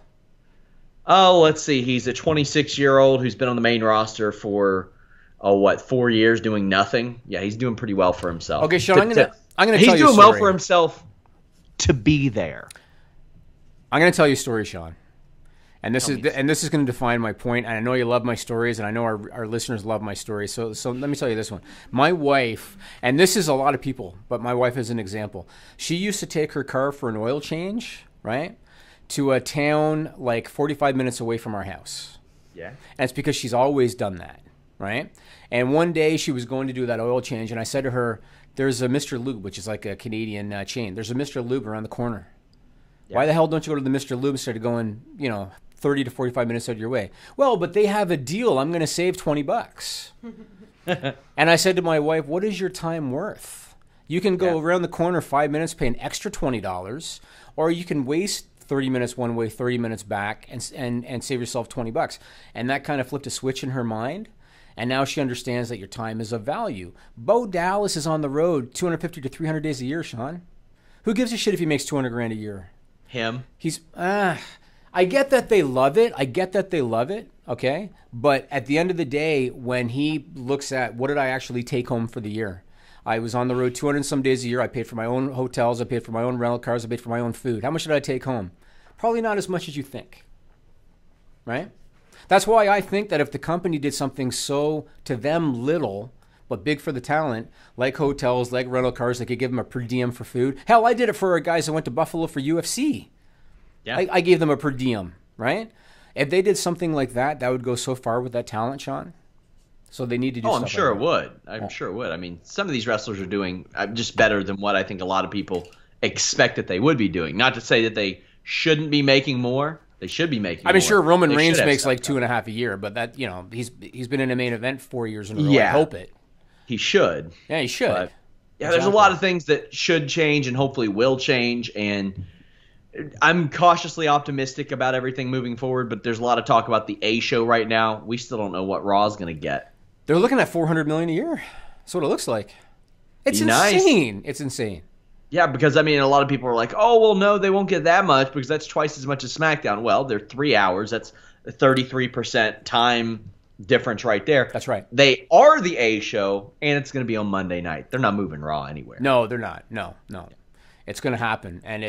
Oh, let's see. He's a 26-year-old who's been on the main roster for 4 years doing nothing? Yeah, he's doing pretty well for himself. Okay, Sean, I'm gonna tell you a story. He's doing well for himself to be there. I'm gonna tell you a story, Sean, and this is gonna define my point. And I know you love my stories, and I know our listeners love my stories. So let me tell you this one. My wife, and this is a lot of people, but my wife is an example. She used to take her car for an oil change, right, to a town like 45 minutes away from our house. Yeah, and it's because she's always done that. Right? And one day she was going to do that oil change, and I said to her, there's a Mr. Lube, which is like a Canadian chain. There's a Mr. Lube around the corner. Yeah. Why the hell don't you go to the Mr. Lube instead of going, 30 to 45 minutes out of your way? Well, but they have a deal. I'm going to save $20. And I said to my wife, what is your time worth? You can go around the corner 5 minutes, pay an extra $20, or you can waste 30 minutes one way, 30 minutes back, and save yourself $20. And that kind of flipped a switch in her mind. And now she understands that your time is of value. Bo Dallas is on the road 250 to 300 days a year, Sean. Who gives a shit if he makes $200,000 a year? Him. I get that they love it. Okay? But at the end of the day, when he looks at what did I actually take home for the year? I was on the road 200 and some days a year. I paid for my own hotels. I paid for my own rental cars. I paid for my own food. How much did I take home? Probably not as much as you think. Right? That's why I think that if the company did something so, to them, little, but big for the talent, like hotels, like rental cars, they could give them a per diem for food. Hell, I did it for guys that went to Buffalo for UFC. Yeah. I gave them a per diem, right? If they did something like that, that would go so far with that talent, Sean. So they need to do stuff I'm sure like it would. I'm sure it would. I mean, some of these wrestlers are doing just better than what I think a lot of people expect that they would be doing. Not to say that they shouldn't be making more. They should be making more. I mean, sure, Roman Reigns makes like 2.5 a year, but that, he's been in a main event 4 years in a row. Yeah. I hope it. He should. Yeah, he should. But, yeah, there's a lot of things that should change and hopefully will change, and I'm cautiously optimistic about everything moving forward, but there's a lot of talk about the A show right now. We still don't know what Raw's going to get. They're looking at $400 million a year. That's what it looks like. It's insane. Nice. It's insane. Yeah, because, I mean, a lot of people are like, oh, well, no, they won't get that much because that's twice as much as SmackDown. Well, they're 3 hours. That's a 33% time difference right there. That's right. They are the A show, and it's going to be on Monday night. They're not moving Raw anywhere. No, they're not. No. It's going to happen. And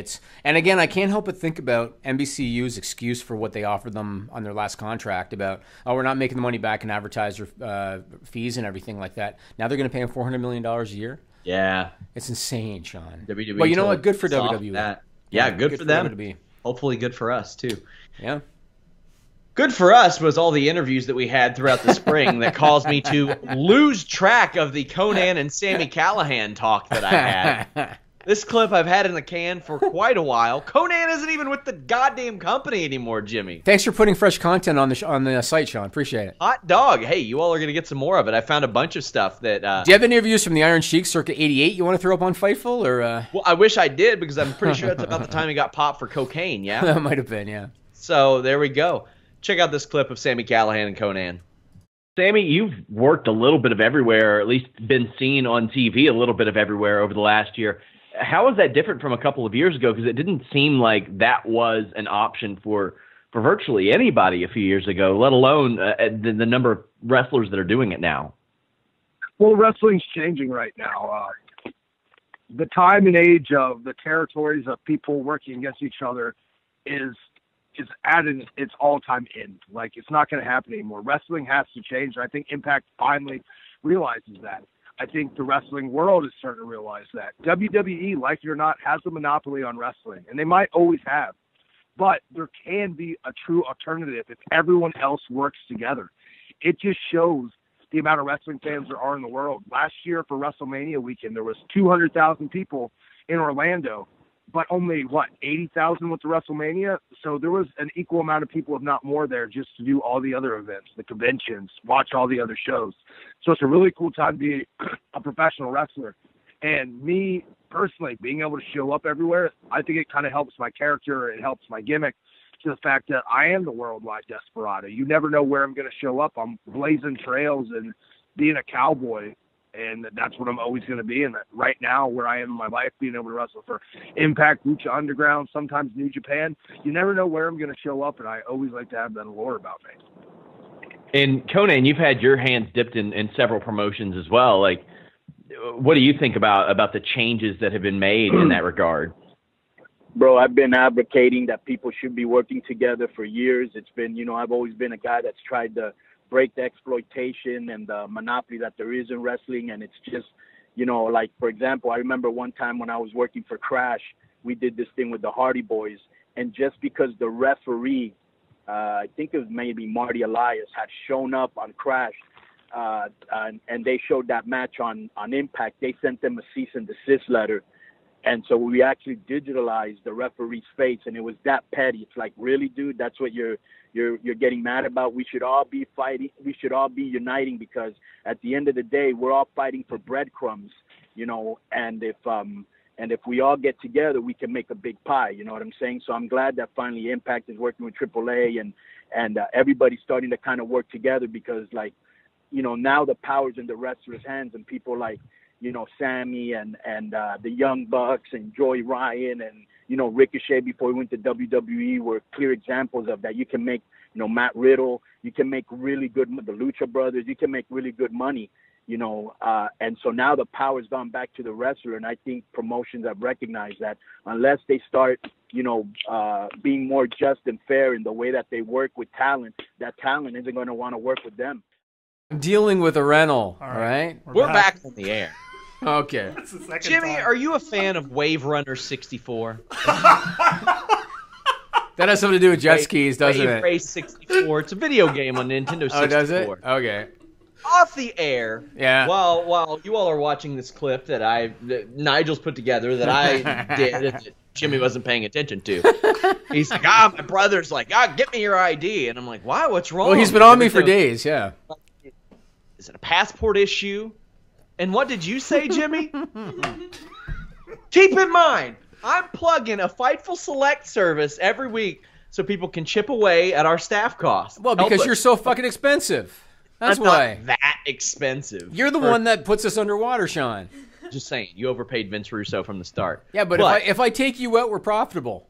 again, I can't help but think about NBCU's excuse for what they offered them on their last contract about, we're not making the money back in advertiser fees and everything like that. Now they're going to pay them $400 million a year. Yeah. It's insane, Sean. WWE well, you know what? Good for WWE. That. Yeah, good for them. WWE. Hopefully good for us, too. Yeah. Good for us was all the interviews that we had throughout the spring that caused me to lose track of the Konnan and Sami Callihan talk that I had. This clip I've had in the can for quite a while. Konnan isn't even with the goddamn company anymore, Jimmy. Thanks for putting fresh content on the site, Sean. Appreciate it. Hot dog. Hey, you all are going to get some more of it. I found a bunch of stuff that... Do you have any interviews from the Iron Sheik circa 88 you want to throw up on Fightful? Or, Well, I wish I did because I'm pretty sure that's about the time he got popped for cocaine, yeah? That might have been, yeah. So there we go. Check out this clip of Sami Callihan and Konnan. Sami, you've worked a little bit of everywhere, or at least been seen on TV a little bit of everywhere over the last year. How is that different from a couple of years ago? Because it didn't seem like that was an option for virtually anybody a few years ago, let alone the number of wrestlers that are doing it now. Well, wrestling's changing right now. The time and age of the territories of people working against each other is at its all-time end. Like, it's not going to happen anymore. Wrestling has to change, and I think Impact finally realizes that. I think the wrestling world is starting to realize that. WWE, like it or not, has a monopoly on wrestling, and they might always have. But there can be a true alternative if everyone else works together. It just shows the amount of wrestling fans there are in the world. Last year for WrestleMania weekend, there was 200,000 people in Orlando, but only, 80,000 went to WrestleMania? So there was an equal amount of people, if not more, there just to do all the other events, the conventions, watch all the other shows. So it's a really cool time to be a professional wrestler. And me, personally, being able to show up everywhere, I think it kind of helps my character. It helps my gimmick to the fact that I am the worldwide desperado. You never know where I'm going to show up. I'm blazing trails and being a cowboy. And that's what I'm always going to be. And right now, where I am in my life, being able to wrestle for Impact, Lucha Underground, sometimes New Japan, you never know where I'm going to show up, and I always like to have that allure about me. And Konnan, you've had your hands dipped in several promotions as well. Like, what do you think about the changes that have been made in that regard? Bro, I've been advocating that people should be working together for years. It's been, I've always been a guy that's tried to break the exploitation and the monopoly that there is in wrestling. And it's just, like, for example, I remember one time when I was working for Crash, we did this thing with the Hardy Boys. And just because the referee, I think it was maybe Marty Elias, had shown up on Crash, and they showed that match on Impact, they sent them a cease and desist letter. And so we actually digitalized the referee's face, and it was that petty. It's like, really, dude, that's what you're getting mad about? We should all be fighting. We should all be uniting, because at the end of the day, we're all fighting for breadcrumbs, and if we all get together, we can make a big pie. You know what I'm saying? So I'm glad that finally Impact is working with AAA and everybody's starting to kind of work together, because, like, now the power's in the wrestlers' hands, and people like, Sammy and the Young Bucks and Joey Ryan and, Ricochet before he went to WWE were clear examples of that. You can make, Matt Riddle, you can make really good, the Lucha Brothers, you can make really good money, and so now the power's gone back to the wrestler. And I think promotions have recognized that unless they start, being more just and fair in the way that they work with talent, that talent isn't going to want to work with them. I'm dealing with a rental, all right? We're back on the air. Okay. Jimmy, are you a fan of Wave Runner 64? That has something to do with jet skis, doesn't Wave it? Race 64. It's a video game on Nintendo 64. Oh, does it? Okay. off the air, Yeah. while you all are watching this clip that Nigel's put together that I did that Jimmy wasn't paying attention to. He's like, my brother's like, get me your ID. And I'm like, why? What's wrong? Well, he's been on me for days, yeah. Is it a passport issue? And what did you say, Jimmy? Keep in mind, I'm plugging a Fightful Select service every week so people can chip away at our staff costs. Well, because you're so fucking expensive. That's I'm why. not that expensive. You're the one that puts us underwater, Sean. Just saying, you overpaid Vince Russo from the start. Yeah, but if I take you out, we're profitable.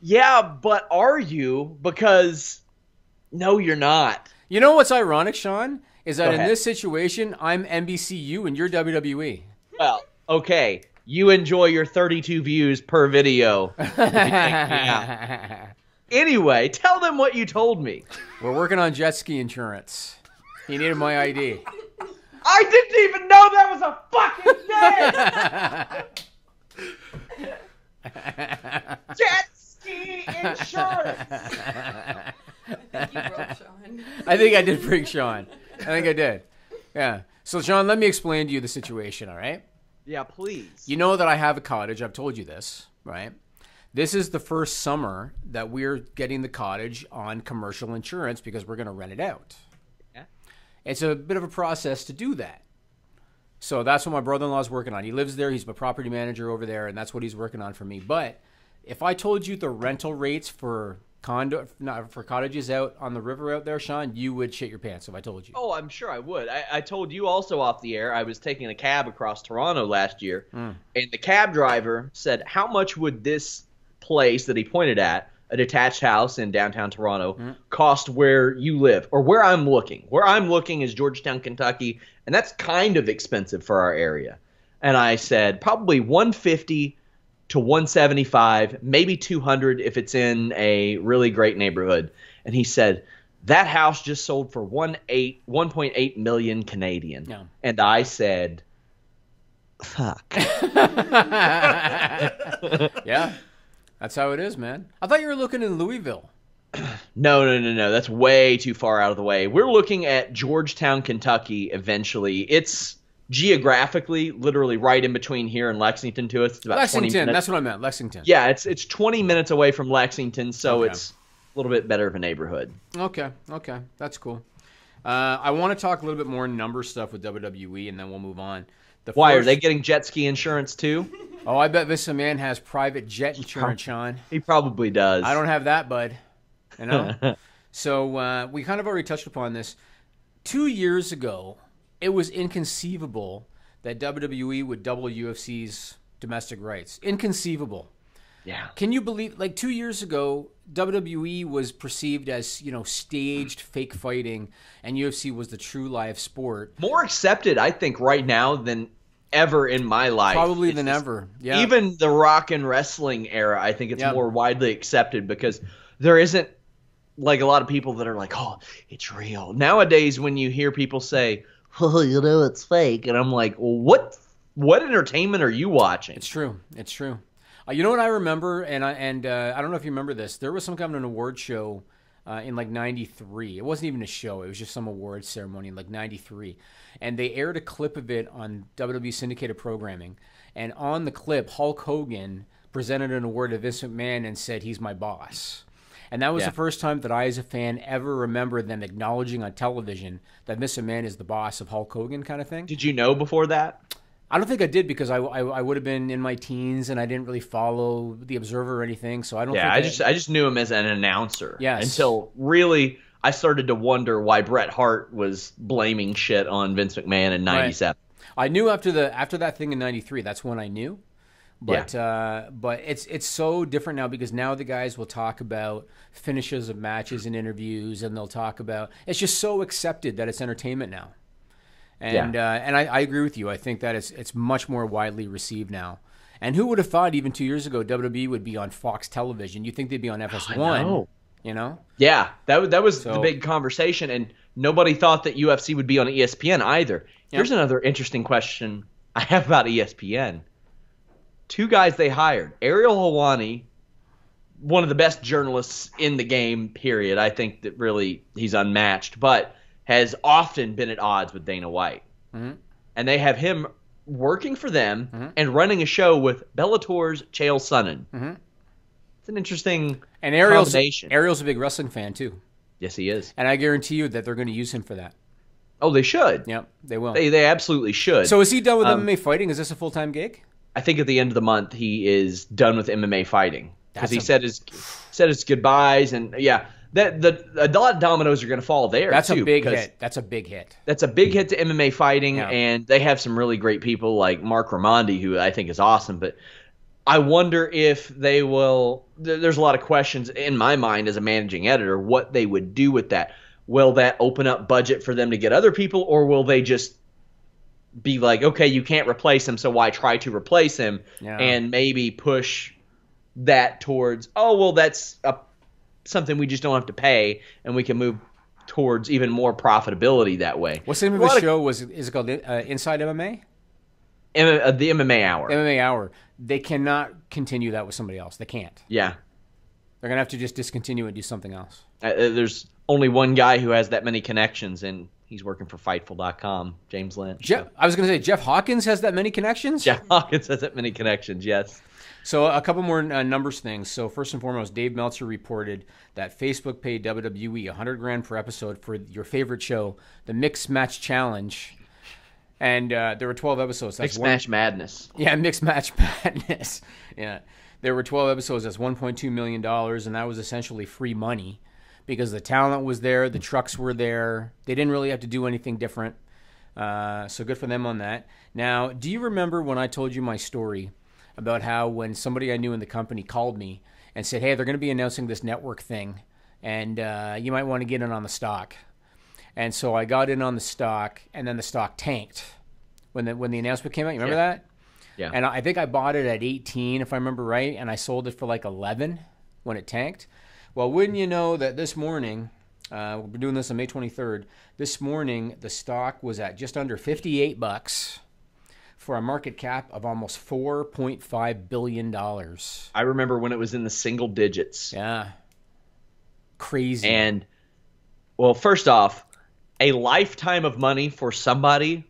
Yeah, but are you? Because no, you're not. You know what's ironic, Sean? Is that Go in ahead. this situation, I'm NBCU and you're WWE. Well, okay. You enjoy your 32 views per video. If you take me out. Anyway, tell them what you told me. We're working on jet ski insurance. He needed my ID. I didn't even know that was a fucking thing! Jet ski insurance! I think you broke Sean. I think I did freak Sean. I think I did. Yeah. So, Sean, let me explain to you the situation, all right? Yeah, please. You know that I have a cottage. I've told you this, right? This is the first summer that we're getting the cottage on commercial insurance because we're going to rent it out. Yeah. It's a bit of a process to do that. So that's what my brother-in-law is working on. He lives there. He's my property manager over there, and that's what he's working on for me. But if I told you the rental rates for cottages out on the river out there, Sean, you would shit your pants if I told you. Oh, I'm sure I would. I told you also off the air, I was taking a cab across Toronto last year, and the cab driver said, how much would this place that he pointed at, a detached house in downtown Toronto, cost where you live, or where I'm looking? Where I'm looking is Georgetown, Kentucky, and that's kind of expensive for our area. And I said, probably $150 to $175, maybe $200 if it's in a really great neighborhood. And he said, that house just sold for 1.8 million Canadian. Yeah. And I said, fuck. Yeah, that's how it is, man. I thought you were looking in Louisville. No. That's way too far out of the way. We're looking at Georgetown, Kentucky eventually. It's geographically literally right in between here and Lexington to us. It's about 20 Lexington, minutes. that's what I meant, Lexington. Yeah, it's 20 minutes away from Lexington, so Okay. it's a little bit better of a neighborhood. Okay, that's cool. I want to talk a little bit more number stuff with WWE, and then we'll move on. Why, are they getting jet ski insurance too? Oh, I bet this man has private jet insurance, Sean. He probably does. I don't have that, bud. You know? So we kind of already touched upon this. 2 years ago, it was inconceivable that WWE would double UFC's domestic rights. Inconceivable. Yeah. Can you believe, like 2 years ago, WWE was perceived as, staged fake fighting, and UFC was the true live sport. More accepted, I think, right now than ever in my life. Probably than ever. Yeah. Even the rock and wrestling era, I think it's Yeah. more widely accepted because there isn't like a lot of people that are like, oh, it's real. Nowadays, when you hear people say, oh, it's fake, and I'm like, well, what entertainment are you watching? It's true. It's true. You know what I remember, and I don't know if you remember this. There was some kind of an award show in like '93. It wasn't even a show. It was just some awards ceremony in like '93, and they aired a clip of it on WWE syndicated programming. And on the clip, Hulk Hogan presented an award to Vince McMahon and said, "He's my boss." And that was the first time that I, as a fan, ever remember them acknowledging on television that Vince McMahon is the boss of Hulk Hogan, kind of thing. Did you know before that? I don't think I did because I would have been in my teens and I didn't really follow the Observer or anything. So I don't. Yeah, think I just knew him as an announcer. Yes. Until really I started to wonder why Bret Hart was blaming shit on Vince McMahon in '97. I knew after that thing in '93. That's when I knew. But but it's so different now because now the guys will talk about finishes of matches and interviews, and they'll talk about it's just so accepted that it's entertainment now. And I agree with you. I think that it's much more widely received now. And who would have thought even 2 years ago WWE would be on Fox Television? You'd think they'd be on FS1. You know? Yeah, that was the big conversation, and nobody thought that UFC would be on ESPN either. Here's another interesting question I have about ESPN. Two guys they hired. Ariel Helwani, one of the best journalists in the game, period. I think that really he's unmatched. But has often been at odds with Dana White. Mm-hmm. And they have him working for them and running a show with Bellator's Chael Sonnen. Mm-hmm. It's an interesting and combination. Ariel's a big wrestling fan, too. Yes, he is. And I guarantee you that they're going to use him for that. Oh, they should. Yep, they will. They absolutely should. So is he done with MMA fighting? Is this a full-time gig? I think at the end of the month he is done with MMA fighting because he said his goodbyes, and a lot of dominoes are going to fall there. That's too, a big hit. That's a big hit. That's a big hit to MMA fighting, and they have some really great people like Mark Ramondi, who I think is awesome. But I wonder if they will. There's a lot of questions in my mind as a managing editor what they would do with that. Will that open up budget for them to get other people, or will they just be like, okay, you can't replace him, so why try to replace him, and maybe push that towards, oh, well, that's something we just don't have to pay, and we can move towards even more profitability that way. What's the name of the show? Is it called Inside MMA? The MMA Hour. MMA Hour. They cannot continue that with somebody else. They can't. Yeah. They're going to have to just discontinue and do something else. There's only one guy who has that many connections, and he's working for Fightful.com, James Lynch. I was going to say, Jeff Hawkins has that many connections? Jeff Hawkins has that many connections, yes. So a couple more numbers things. So first and foremost, Dave Meltzer reported that Facebook paid WWE $100,000 per episode for your favorite show, the Mixed Match Challenge. And there were 12 episodes. Mixed Match Madness. Yeah, Mixed Match Madness. Yeah. There were 12 episodes. That's $1.2 million, and that was essentially free money because the talent was there, the trucks were there. They didn't really have to do anything different. So good for them on that. Now, do you remember when I told you my story about how when somebody I knew in the company called me and said, hey, they're going to be announcing this network thing, and you might want to get in on the stock. And so I got in on the stock, and then the stock tanked when the announcement came out. You remember that? Yeah. And I think I bought it at 18, if I remember right, and I sold it for like 11 when it tanked. Well, wouldn't you know that this morning, we're doing this on May 23rd, this morning the stock was at just under $58 for a market cap of almost $4.5 billion. I remember when it was in the single digits. Yeah. Crazy. And, well, first off, a lifetime of money for somebody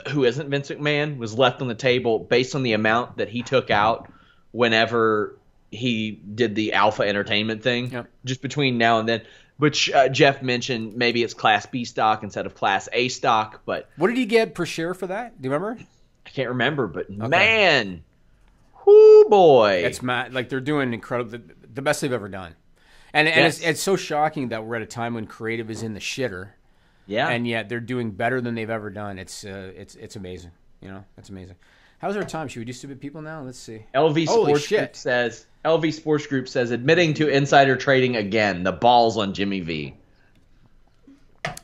who isn't Vince McMahon was left on the table based on the amount that he took out whenever he did the Alpha Entertainment thing, just between now and then, which Jeff mentioned maybe it's Class B stock instead of Class A stock. But what did he get per share for that? Do you remember? I can't remember, but man, whoo boy. It's like they're doing incredible, the best they've ever done. And it's so shocking that we're at a time when creative is in the shitter. Yeah, and yet they're doing better than they've ever done. It's amazing. You know, it's amazing. How's our time? Should we do stupid people now? Let's see. LV Sports Group says admitting to insider trading again. The balls on Jimmy V.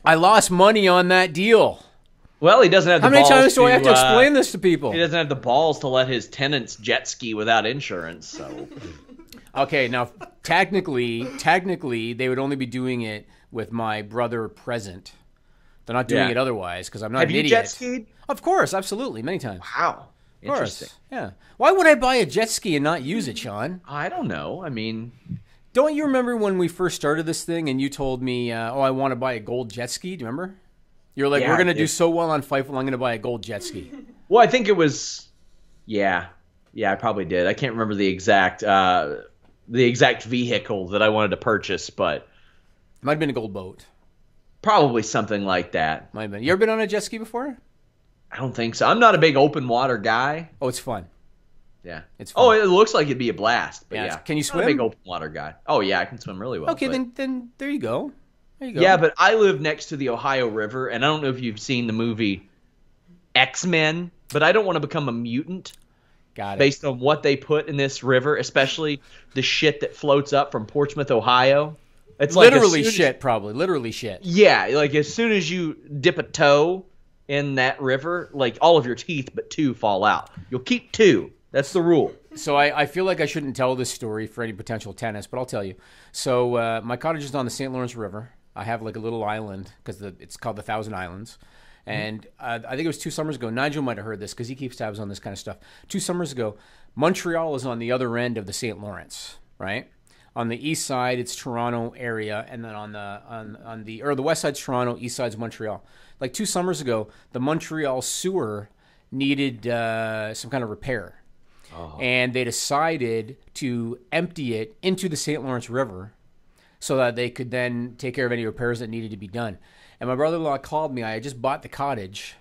I lost money on that deal. Well, he doesn't have the balls. How many times do I have to explain this to people? He doesn't have the balls to let his tenants jet ski without insurance. So, okay, now technically, they would only be doing it with my brother present. They're not doing it otherwise because I'm not an idiot. Have you jet skied? Of course, absolutely, many times. Wow, interesting. Yeah. Why would I buy a jet ski and not use it, Sean? I don't know. I mean, don't you remember when we first started this thing and you told me, I want to buy a gold jet ski? Do you remember? You're like, we're going to do so well on Fightful, I'm going to buy a gold jet ski. Well, I think it was, yeah, I probably did. I can't remember the exact vehicle that I wanted to purchase, but it might have been a gold boat. Probably something like that. Might have been. You ever been on a jet ski before? I don't think so. I'm not a big open water guy. Oh, it's fun. Yeah. It's fun. Oh, it looks like it'd be a blast. But yeah. Can you swim? I'm not a big open water guy. Oh, yeah, I can swim really well. Okay, then there you go. There you go. Yeah, but I live next to the Ohio River, and I don't know if you've seen the movie X-Men, but I don't want to become a mutant. Got it. Based on what they put in this river, especially the shit that floats up from Portsmouth, Ohio. It's literally shit, probably. Literally shit. Yeah, like as soon as you dip a toe in that river, like all of your teeth but two fall out. You'll keep two. That's the rule. So I feel like I shouldn't tell this story for any potential tenants, but I'll tell you. So my cottage is on the St. Lawrence River. I have like a little island because it's called the Thousand Islands. And I think it was 2 summers ago. Nigel might have heard this because he keeps tabs on this kind of stuff. 2 summers ago, Montreal is on the other end of the St. Lawrence, right? On the east side, it's Toronto area, and then on the west side's Toronto, east side's Montreal. Like 2 summers ago, the Montreal sewer needed some kind of repair, and they decided to empty it into the St. Lawrence River so that they could then take care of any repairs that needed to be done. And my brother-in-law called me. I had just bought the cottage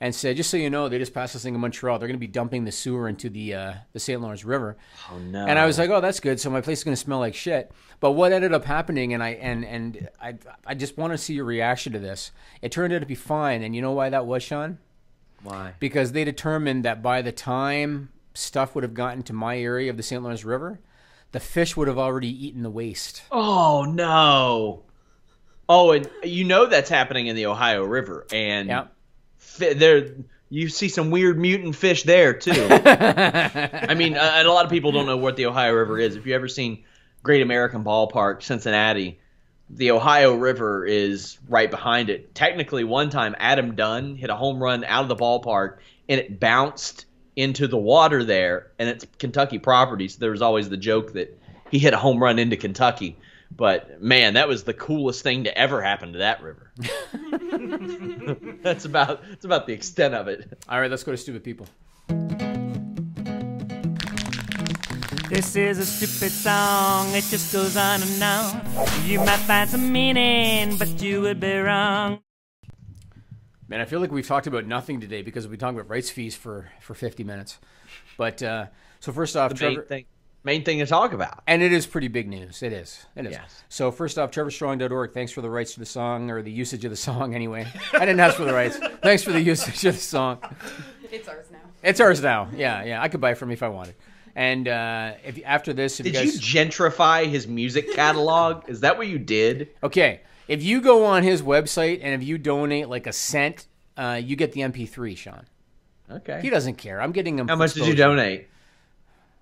and said, just so you know, they just passed this thing in Montreal. They're going to be dumping the sewer into the St. Lawrence River. Oh, no. And I was like, oh, that's good. So my place is going to smell like shit. But what ended up happening, and I just want to see your reaction to this. It turned out to be fine. And you know why that was, Sean? Why? Because they determined that by the time stuff would have gotten to my area of the St. Lawrence River, the fish would have already eaten the waste. Oh, no. Oh, and you know that's happening in the Ohio River. And there, you see some weird mutant fish there, too. I mean, and a lot of people don't know what the Ohio River is. If you've ever seen Great American Ballpark, Cincinnati, the Ohio River is right behind it. Technically, one time, Adam Dunn hit a home run out of the ballpark, and it bounced into the water there, and it's Kentucky property, so there was always the joke that he hit a home run into Kentucky. But, man, that was the coolest thing to ever happen to that river. That's about the extent of it. All right, let's go to Stupid People. This is a stupid song, it just goes on and on. You might find some meaning, but you would be wrong. Man, I feel like we've talked about nothing today because we've been talking about rights fees for 50 minutes. But, so first off, Trevor... Main thing to talk about. And it is pretty big news. It is. Yes. So first off, trevorstrong.org, thanks for the rights to the song, or the usage of the song anyway. I didn't ask for the rights. Thanks for the usage of the song. It's ours now. It's ours now. Yeah. I could buy it from you if I wanted. And if after this... Did you gentrify his music catalog? Is that what you did? Okay. If you go on his website and if you donate like a cent, you get the MP3, Sean. Okay. He doesn't care. I'm getting him... How much did you donate?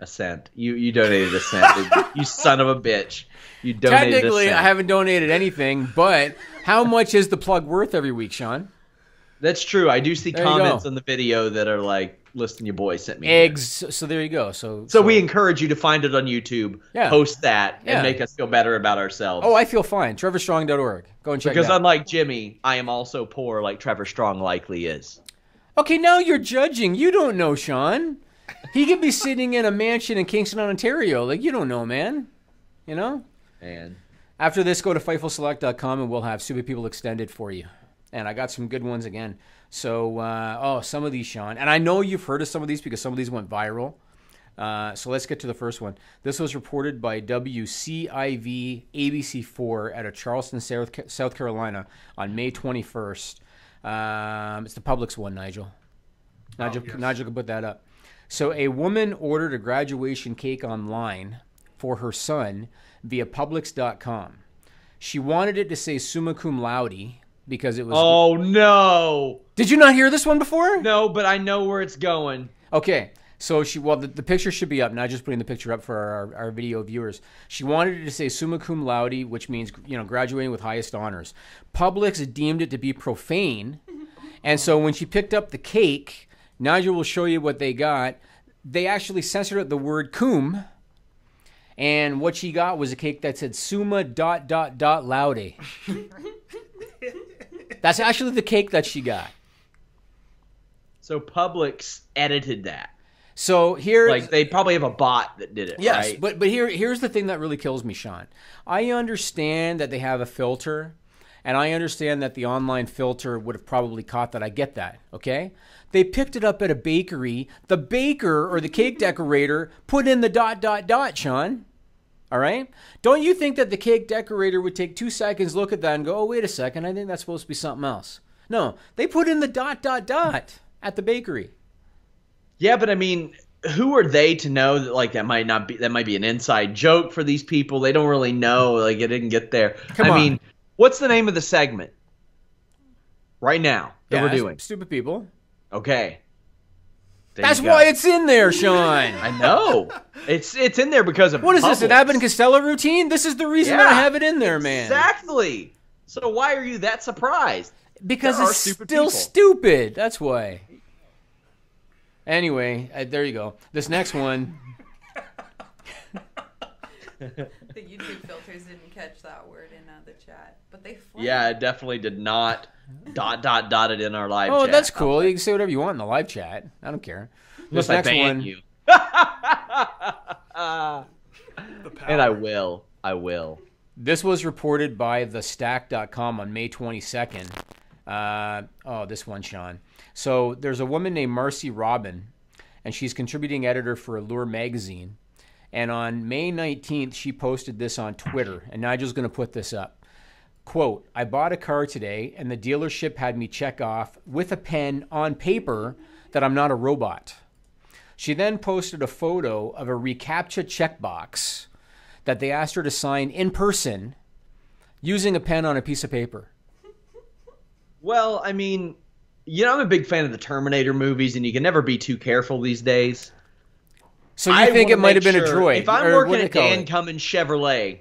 A cent. You donated a cent. You son of a bitch. You donated Technically, a cent. I haven't donated anything, but how much is the plug worth every week, Sean? That's true. I do see comments on the video that are like, listen, your boy sent me eggs. Here. So there you go. So we encourage you to find it on YouTube, post that, and make us feel better about ourselves. Oh, I feel fine. trevorstrong.org. Go and check it out. Because unlike Jimmy, I am also poor like Trevor Strong likely is. Okay, now you're judging. You don't know, Sean. He could be sitting in a mansion in Kingston, Ontario. Like, you don't know, man. You know? Man. After this, go to FightfulSelect.com and we'll have Stupid People Extended for you. And I got some good ones again. So, some of these, Sean. And I know you've heard of some of these because some of these went viral. So let's get to the first one. This was reported by WCIV ABC4 out of Charleston, South Carolina on May 21st. It's the Publix one, Nigel. Nigel can put that up. So a woman ordered a graduation cake online for her son via Publix.com. She wanted it to say summa cum laude because it was... Oh, no. Did you not hear this one before? No, but I know where it's going. Okay. So the picture should be up. Not just putting the picture up for our video viewers. She wanted it to say summa cum laude, which means, graduating with highest honors. Publix deemed it to be profane. And so when she picked up the cake... Nigel will show you what they got. They actually censored out the word cum, and what she got was a cake that said summa ... laude. That's actually the cake that she got. So Publix edited that. So here, like they probably have a bot that did it. Yes, right? but here's the thing that really kills me, Sean. I understand that they have a filter. And I understand that the online filter would have probably caught that. I get that, okay? They picked it up at a bakery. The baker or the cake decorator put in the ... Sean. All right? Don't you think that the cake decorator would take 2 seconds, look at that, and go, oh, wait a second, I think that's supposed to be something else. No, they put in the ... at the bakery. Yeah, but I mean, who are they to know that that might be an inside joke for these people? They don't really know. Like it didn't get there. Come on. I mean, what's the name of the segment right now that we're doing? Stupid People. Okay. That's why it's in there, Sean. I know. It's in there because of What is this, an Abbott and Costello routine? This is the reason that I have it in there, man. Exactly. So why are you that surprised? Because it's still stupid. That's why. Anyway, there you go. This next one. The YouTube filters didn't catch that word in the chat, but they flagged. Yeah, it definitely did not dotted in our live chat. Oh, that's cool. You can say whatever you want in the live chat. I don't care. Unless This I next ban one, you. And I will. This was reported by thestack.com on May 22nd. This one, Sean. So there's a woman named Marcy Robin, and she's contributing editor for Allure magazine. And on May 19th, she posted this on Twitter, and Nigel's going to put this up. Quote, I bought a car today, and the dealership had me check off with a pen on paper that I'm not a robot. She then posted a photo of a reCAPTCHA checkbox that they asked her to sign in person using a pen on a piece of paper. Well, I mean, I'm a big fan of the Terminator movies, and you can never be too careful these days. So you think it might have been a droid? If I'm working at Dan Cummins Chevrolet,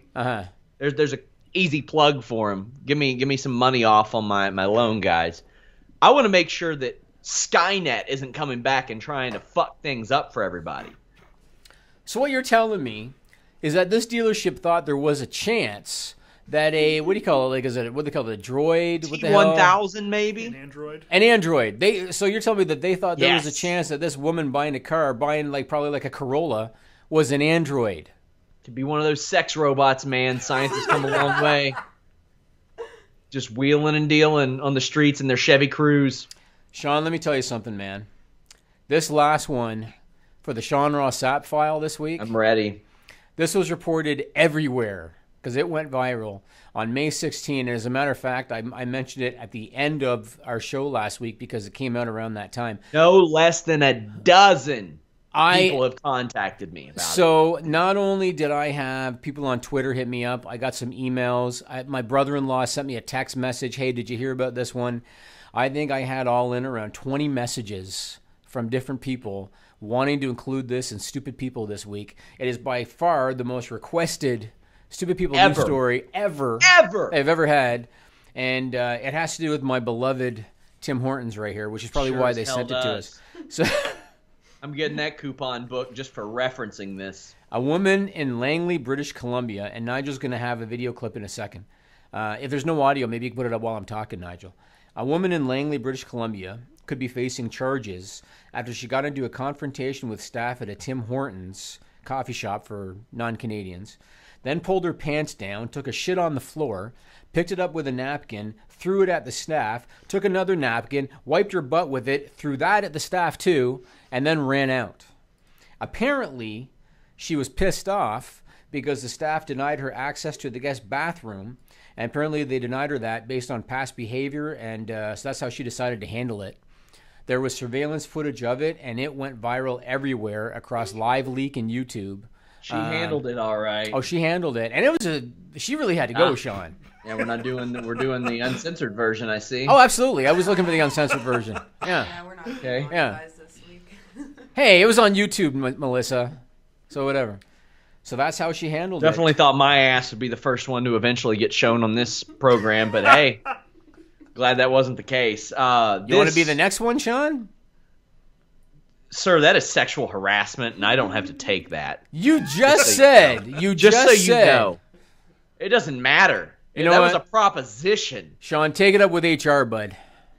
there's a easy plug for him. Give me some money off on my loan, guys. I want to make sure that Skynet isn't coming back and trying to fuck things up for everybody. So what you're telling me is that this dealership thought there was a chance that what do you call it? Like, is it what they call it, a droid? What the hell? T-1000 maybe? An android. An android. So you're telling me that they thought there was a chance that this woman buying a car, probably like a Corolla, was an android. Could be one of those sex robots, man. Science has come a long way. Just wheeling and dealing on the streets in their Chevy Cruze. Sean, let me tell you something, man. This last one for the Sean Ross Sapp file this week. I'm ready. This was reported everywhere because it went viral on May 16. And as a matter of fact, I mentioned it at the end of our show last week because it came out around that time. No less than a dozen people have contacted me about it. So not only did I have people on Twitter hit me up, I got some emails. My brother-in-law sent me a text message. Hey, did you hear about this one? I think I had all in around 20 messages from different people wanting to include this in Stupid People this week. It is by far the most requested Stupid People news story ever I've ever had. And it has to do with my beloved Tim Hortons right here, which is probably why they sent it to us. So I'm getting that coupon book just for referencing this. A woman in Langley, British Columbia, and Nigel's going to have a video clip in a second. If there's no audio, maybe you can put it up while I'm talking, Nigel. A woman in Langley, British Columbia, could be facing charges after she got into a confrontation with staff at a Tim Hortons coffee shop for non-Canadians, then pulled her pants down, took a shit on the floor, picked it up with a napkin, threw it at the staff, took another napkin, wiped her butt with it, threw that at the staff too, and then ran out. Apparently, she was pissed off because the staff denied her access to the guest bathroom, and apparently they denied her that based on past behavior, and so that's how she decided to handle it. There was surveillance footage of it, and it went viral everywhere across LiveLeak and YouTube. She handled it all right. Oh, she handled it, and it was she really had to go, Sean. Yeah, we're doing the uncensored version, I see. Oh, absolutely. I was looking for the uncensored version. Yeah. Yeah, we're not okay. this week. Hey, it was on YouTube, Melissa. So whatever. So that's how she handled it. Definitely thought my ass would be the first one to eventually get shown on this program, but hey, glad that wasn't the case. You want to be the next one, Sean? Sir, that is sexual harassment, and I don't have to take that. You just said. You just said. You know. It doesn't matter. You know that what? was a proposition. Sean, take it up with HR, bud.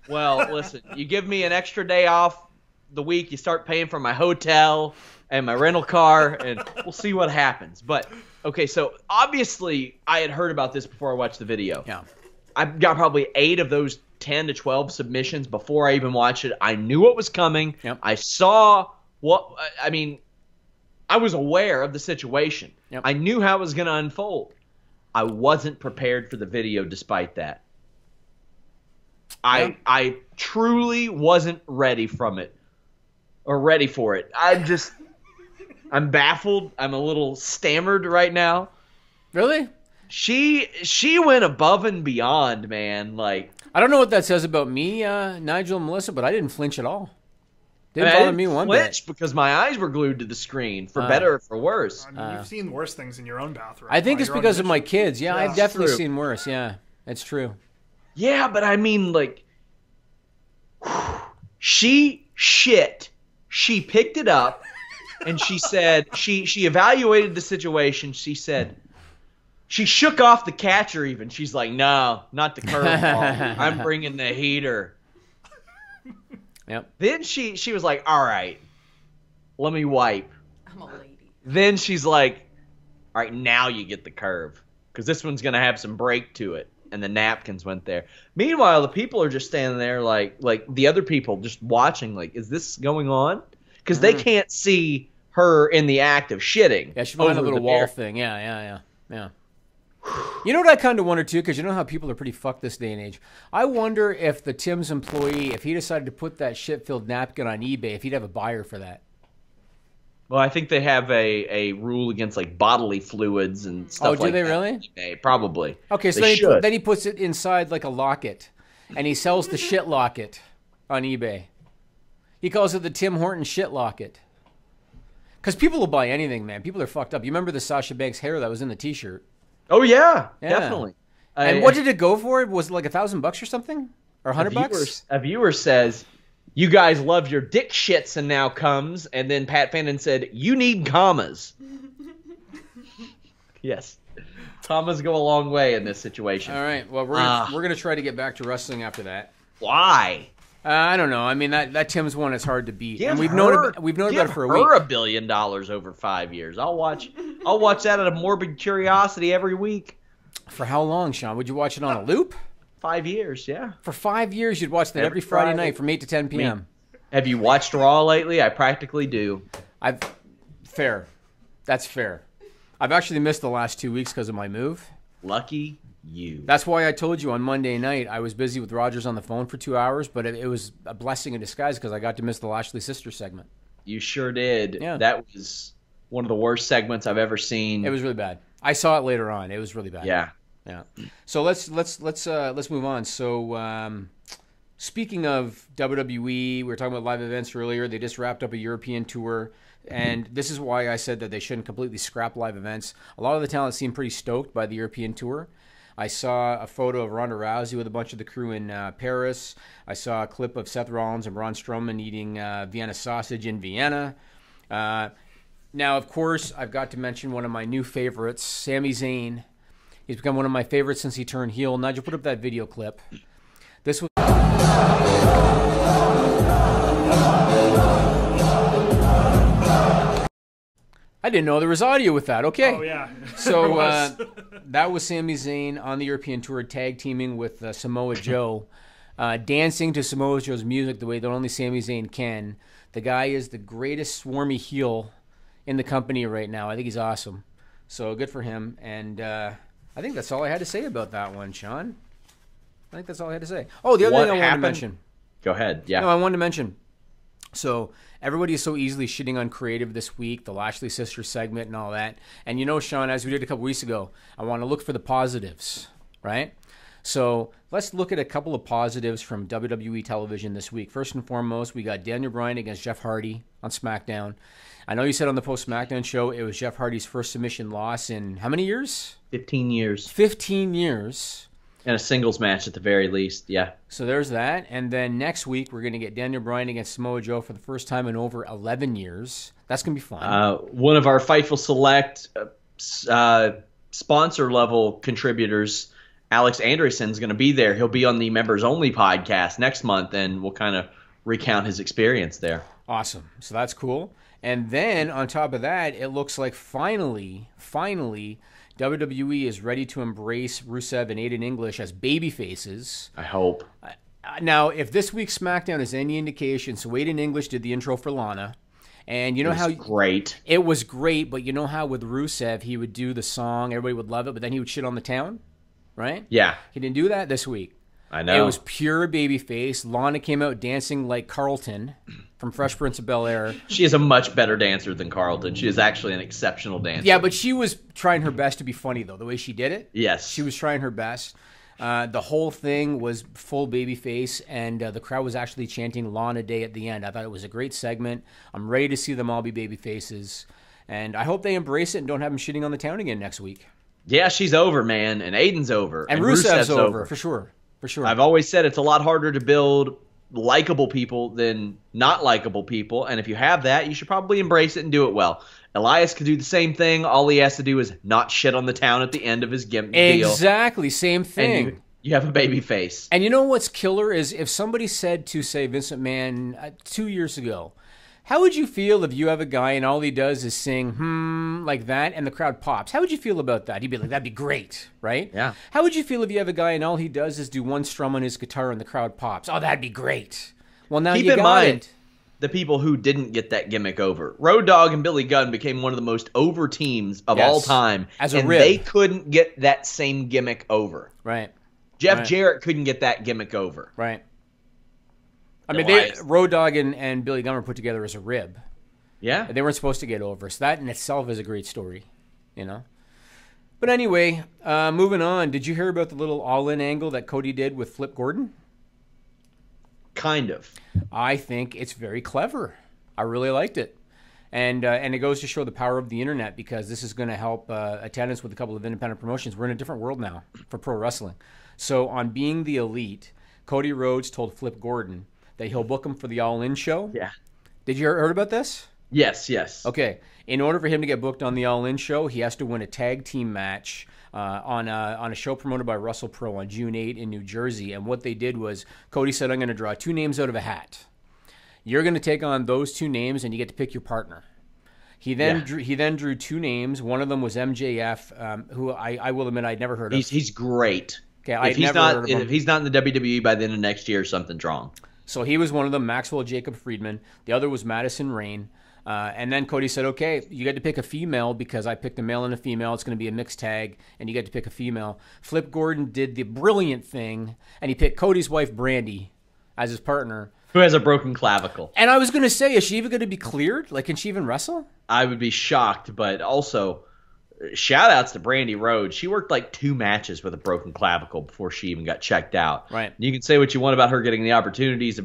Well, listen, you give me an extra day off the week, you start paying for my hotel and my rental car, and we'll see what happens. But, okay, so obviously I had heard about this before I watched the video. Yeah. I got probably 8 of those 10 to 12 submissions before I even watched it. I knew what was coming. Yep. I saw I was aware of the situation. Yep. I knew how it was going to unfold. I wasn't prepared for the video despite that. Yeah. I truly wasn't ready for it. I'm baffled. I'm a little stammered right now. Really? She went above and beyond, man. Like, I don't know what that says about me, Nigel and Melissa, but I didn't flinch at all. Didn't bother me one bit. Because my eyes were glued to the screen, for better or for worse. I mean, you've seen worse things in your own bathroom. I think it's because of my kids. Yeah, I've definitely seen worse. Yeah, it's true. Yeah, but I mean, like, she shit. She picked it up, and she said, she evaluated the situation. She said, She shook off the catcher even. She's like, no, not the curveball. I'm bringing the heater. Yep. Then she was like, all right, let me wipe. I'm a lady. Then she's like, all right, now you get the curve. Because this one's going to have some break to it. And the napkins went there. Meanwhile, the people are just standing there like the other people just watching, like, is this going on? Because they can't see her in the act of shitting. Yeah, she behind a little wall thing. Yeah. You know what I kind of wonder, too, because you know how people are pretty fucked this day and age. I wonder if the Tim's employee, if he decided to put that shit-filled napkin on eBay, if he'd have a buyer for that. Well, I think they have a rule against, like, bodily fluids and stuff like that. Oh, do they really? eBay, probably. Okay, so then he puts it inside, like, a locket, and he sells the shit locket on eBay. He calls it the Tim Horton shit locket. Because people will buy anything, man. People are fucked up. You remember the Sasha Banks hair that was in the T-shirt? Oh, yeah. Definitely. And what did it go for? Was it like $1,000 or something? Or $100? A viewer says, you guys love your dick shits and now comes. And then Pat Fannin said, you need commas. Yes. Commas go a long way in this situation. All right. Well, we're gonna try to get back to wrestling after that. Why? I don't know. I mean, that Tim's one is hard to beat. And we've known about it for a week. Give her $1 billion over 5 years. I'll watch that out of morbid curiosity every week. For how long, Sean? Would you watch it on a loop? 5 years, yeah. For 5 years, you'd watch that every Friday night from 8 to 10 p.m. Have you watched Raw lately? I practically do. Fair. That's fair. I've actually missed the last 2 weeks because of my move. Lucky you. That's why I told you on Monday night I was busy with Rogers on the phone for 2 hours, but it was a blessing in disguise because I got to miss the Lashley Sisters segment. You sure did. Yeah. That was one of the worst segments I've ever seen. It was really bad. I saw it later on. It was really bad. Yeah. So let's move on. So speaking of WWE, we were talking about live events earlier. They just wrapped up a European tour. And this is why I said that they shouldn't completely scrap live events. A lot of the talent seemed pretty stoked by the European tour. I saw a photo of Ronda Rousey with a bunch of the crew in Paris. I saw a clip of Seth Rollins and Braun Strowman eating Vienna sausage in Vienna. Now, of course, I've got to mention one of my new favorites, Sami Zayn. He's become one of my favorites since he turned heel. Nigel, put up that video clip. This was... I didn't know there was audio with that. Okay. Oh, yeah. So that was Sami Zayn on the European tour, tag teaming with Samoa Joe, dancing to Samoa Joe's music the way that only Sami Zayn can. The guy is the greatest swarmy heel in the company right now. I think he's awesome. So good for him. And I think that's all I had to say about that one, Sean. I think that's all I had to say. Oh, the other thing I wanted to mention. Go ahead. Yeah. No, I wanted to mention. So everybody is so easily shitting on creative this week, the Lashley Sisters segment and all that. And you know, Sean, as we did a couple weeks ago, I want to look for the positives, right? So let's look at a couple of positives from WWE television this week. First and foremost, we got Daniel Bryan against Jeff Hardy on SmackDown. I know you said on the post-SmackDown show it was Jeff Hardy's first submission loss in how many years? 15 years. 15 years. And a singles match at the very least, yeah. So there's that. And then next week, we're going to get Daniel Bryan against Samoa Joe for the first time in over 11 years. That's going to be fun. One of our Fightful Select sponsor-level contributors, Alex Anderson, is going to be there. He'll be on the Members Only podcast next month, and we'll kind of recount his experience there. Awesome. So that's cool. And then on top of that, it looks like finally, WWE is ready to embrace Rusev and Aiden English as baby faces. I hope. Now, if this week's SmackDown is any indication, so Aiden English did the intro for Lana. And you know how great. It was great, but you know how with Rusev, he would do the song, everybody would love it, but then he would shit on the town, right? Yeah. He didn't do that this week. I know. It was pure babyface. Lana came out dancing like Carlton from Fresh Prince of Bel-Air. She is a much better dancer than Carlton. She is actually an exceptional dancer. Yeah, but she was trying her best to be funny, though, the way she did it. Yes. She was trying her best. The whole thing was full babyface, and the crowd was actually chanting Lana Day at the end. I thought it was a great segment. I'm ready to see them all be babyfaces, and I hope they embrace it and don't have them shitting on the town again next week. Yeah, she's over, man, and Aiden's over. And Rusev's over, for sure. For sure. I've always said it's a lot harder to build likable people than not likable people. And if you have that, you should probably embrace it and do it well. Elias could do the same thing. All he has to do is not shit on the town at the end of his deal. Exactly, same thing. And you have a baby face. And you know what's killer is if somebody said to, say, Vince McMahon 2 years ago, how would you feel if you have a guy and all he does is sing, like that, and the crowd pops? How would you feel about that? He'd be like, that'd be great, right? Yeah. How would you feel if you have a guy and all he does is do one strum on his guitar and the crowd pops? Oh, that'd be great. Well, now Keep you in got mind it. the people who didn't get that gimmick over. Road Dogg and Billy Gunn became one of the most over teams of all time. As a and rib. they couldn't get that same gimmick over. Right. Jeff Jarrett couldn't get that gimmick over. Right. I mean, Elias. Road Dogg and Billy Gunn were put together as a rib. Yeah. They weren't supposed to get over. So that in itself is a great story, you know? But anyway, moving on. Did you hear about the little all-in angle that Cody did with Flip Gordon? Kind of. I think it's very clever. I really liked it. And it goes to show the power of the internet because this is going to help attendance with a couple of independent promotions. We're in a different world now for pro wrestling. So on Being the Elite, Cody Rhodes told Flip Gordon that he'll book him for the All-In show. Yeah. Did you heard about this? Yes. Okay. In order for him to get booked on the All-In show, he has to win a tag team match on a show promoted by Russell Pro on June 8 in New Jersey. And what they did was Cody said, I'm going to draw 2 names out of a hat. You're going to take on those 2 names, and you get to pick your partner. He then drew 2 names. One of them was MJF, who I will admit I'd never heard of. He's great. Okay, if he's not in the WWE by the end of next year, something's wrong. So he was one of them, Maxwell Jacob Friedman. The other was Madison Rayne. And then Cody said, okay, you get to pick a female because I picked a male and a female. It's going to be a mixed tag, and you get to pick a female. Flip Gordon did the brilliant thing, and he picked Cody's wife, Brandy, as his partner. Who has a broken clavicle. And I was going to say, is she even going to be cleared? Like, can she even wrestle? I would be shocked, but also shout-outs to Brandy Rhodes. She worked like 2 matches with a broken clavicle before she even got checked out. Right. You can say what you want about her getting the opportunities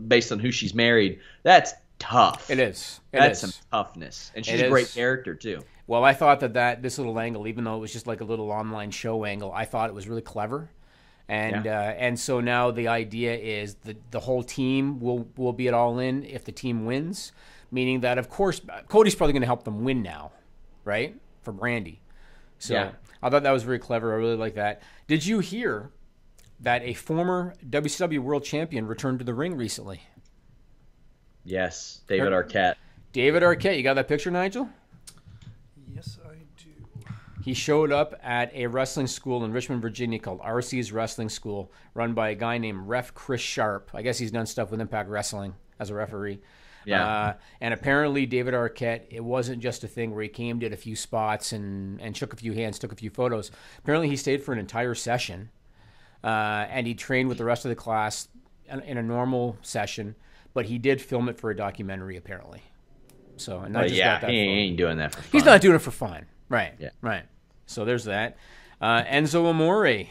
based on who she's married. That's tough. It is. That's some toughness. And she's a great character, too. Well, I thought that this little angle, even though it was just like a little online show angle, I thought it was really clever. And so now the idea is the whole team will be at All-In if the team wins, meaning that, of course, Cody's probably going to help them win now, right, for Brandy. So I thought that was very clever. I really like that. Did you hear that a former WCW World Champion returned to the ring recently? Yes, David Arquette. David Arquette. You got that picture, Nigel? Yes, I do. He showed up at a wrestling school in Richmond, Virginia called RC's Wrestling School, run by a guy named Ref Chris Sharp. I guess he's done stuff with Impact Wrestling as a referee. Yeah. And apparently David Arquette, it wasn't just a thing where he came, did a few spots, and shook a few hands, took a few photos. Apparently he stayed for an entire session, and he trained with the rest of the class in a normal session, but he did film it for a documentary, apparently. So, and not just got that he fun. ain't doing that for fun. He's not doing it for fun. Right. Yeah. Right. So there's that. Enzo Amore.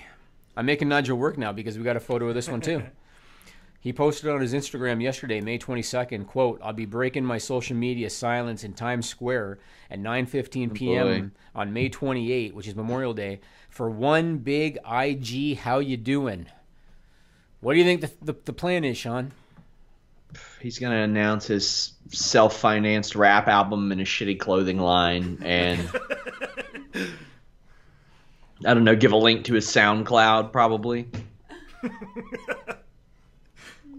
I'm making Nigel work now because we got a photo of this one too. He posted on his Instagram yesterday, May 22nd, quote, I'll be breaking my social media silence in Times Square at 9:15 p.m. on May 28, which is Memorial Day, for one big IG how you doing. What do you think the plan is, Sean? He's going to announce his self-financed rap album and a shitty clothing line and, I don't know, give a link to his SoundCloud probably.